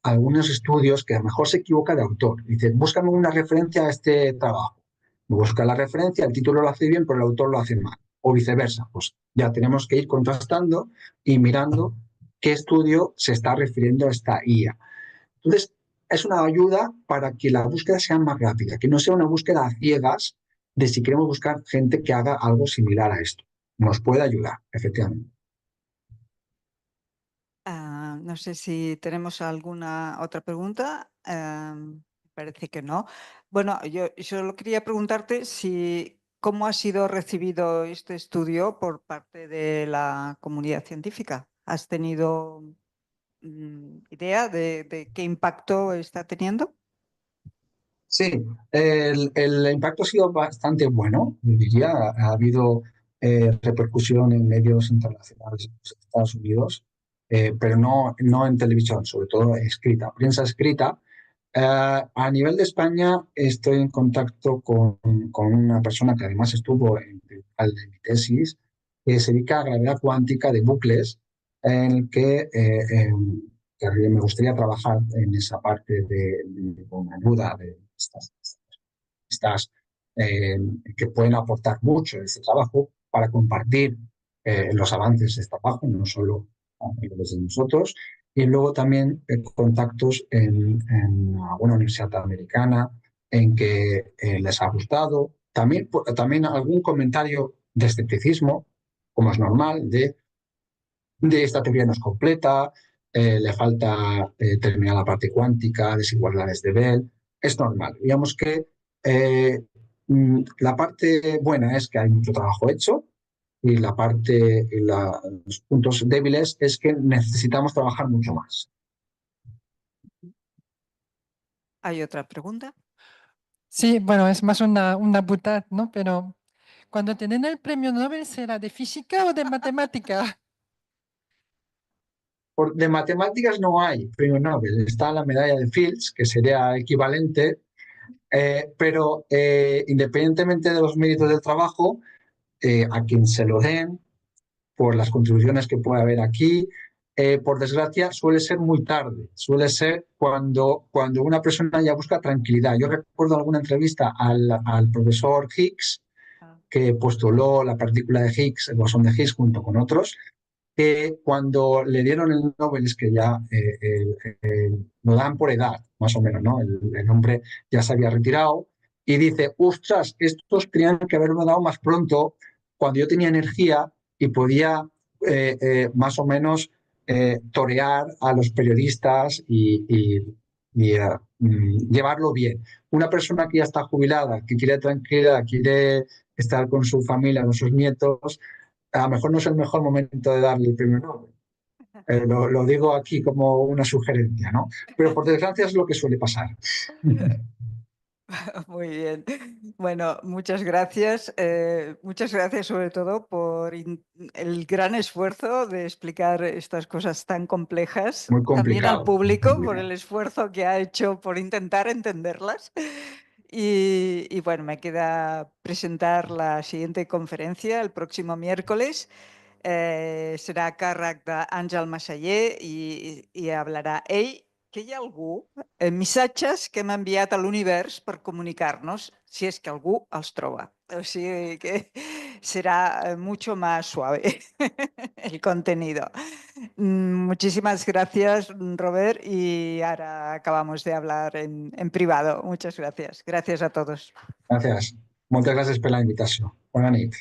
algunos estudios que a lo mejor se equivoca de autor. Dice, búscame una referencia a este trabajo. Busca la referencia, el título lo hace bien, pero el autor lo hace mal. O viceversa. Pues ya tenemos que ir contrastando y mirando qué estudio se está refiriendo a esta IA. Entonces, es una ayuda para que la búsqueda sea más rápida, que no sea una búsqueda a ciegas de si queremos buscar gente que haga algo similar a esto. Nos puede ayudar, efectivamente. No sé si tenemos alguna otra pregunta. Parece que no. Bueno, yo solo quería preguntarte cómo ha sido recibido este estudio por parte de la comunidad científica. ¿Has tenido idea de qué impacto está teniendo? Sí, el impacto ha sido bastante bueno, yo diría. Ha habido repercusión en medios internacionales en los Estados Unidos, pero no en televisión, sobre todo escrita, prensa escrita. A nivel de España, estoy en contacto con una persona que además estuvo en mi tesis, que se dedica a gravedad cuántica de bucles, en el que me gustaría trabajar en esa parte con ayuda de estas que pueden aportar mucho en este trabajo para compartir los avances de este trabajo, no solo desde nosotros. Y luego también contactos en alguna universidad americana en que les ha gustado. También algún comentario de escepticismo, como es normal, de esta teoría no es completa, le falta terminar la parte cuántica, desigualdades de Bell. Es normal. Digamos que la parte buena es que hay mucho trabajo hecho y los puntos débiles es que necesitamos trabajar mucho más. ¿Hay otra pregunta? Sí, bueno, es más una butad, ¿no? Pero cuando te den el premio Nobel, ¿será de física o de matemática? De matemáticas no hay premio Nobel. Está la medalla de Fields, que sería equivalente, pero independientemente de los méritos del trabajo, a quien se lo den, por las contribuciones que puede haber aquí, por desgracia, suele ser muy tarde. Suele ser cuando una persona ya busca tranquilidad. Yo recuerdo alguna entrevista al profesor Higgs, que postuló la partícula de Higgs, el bosón de Higgs, junto con otros, que cuando le dieron el Nobel es que ya lo dan por edad, más o menos, ¿no? El hombre ya se había retirado y dice, ostras, estos tenían que haberme dado más pronto cuando yo tenía energía y podía más o menos torear a los periodistas y llevarlo bien. Una persona que ya está jubilada, que quiere tranquilidad, quiere estar con su familia, con sus nietos, a lo mejor no es el mejor momento de darle el premio Nobel. Lo digo aquí como una sugerencia, ¿no? Pero por desgracia es lo que suele pasar. Muy bien. Bueno, muchas gracias. Muchas gracias sobre todo por el gran esfuerzo de explicar estas cosas tan complejas. Muy También al complicado. público por el esfuerzo que ha hecho por intentar entenderlas. Y bueno, me queda presentar la siguiente conferencia el próximo miércoles. Serà a càrrec d'Àngel Massaller i hablarà ell, que hi ha algú, missatges que hem enviat a l'univers per comunicar-nos, si és que algú els troba. O sigui que será mucho más suave el contenido. Muchísimas gracias, Robert, y ahora acabamos de hablar en privado. Muchas gracias. Gracias a todos. Gràcies. Moltes gràcies per la invitació. Bona nit.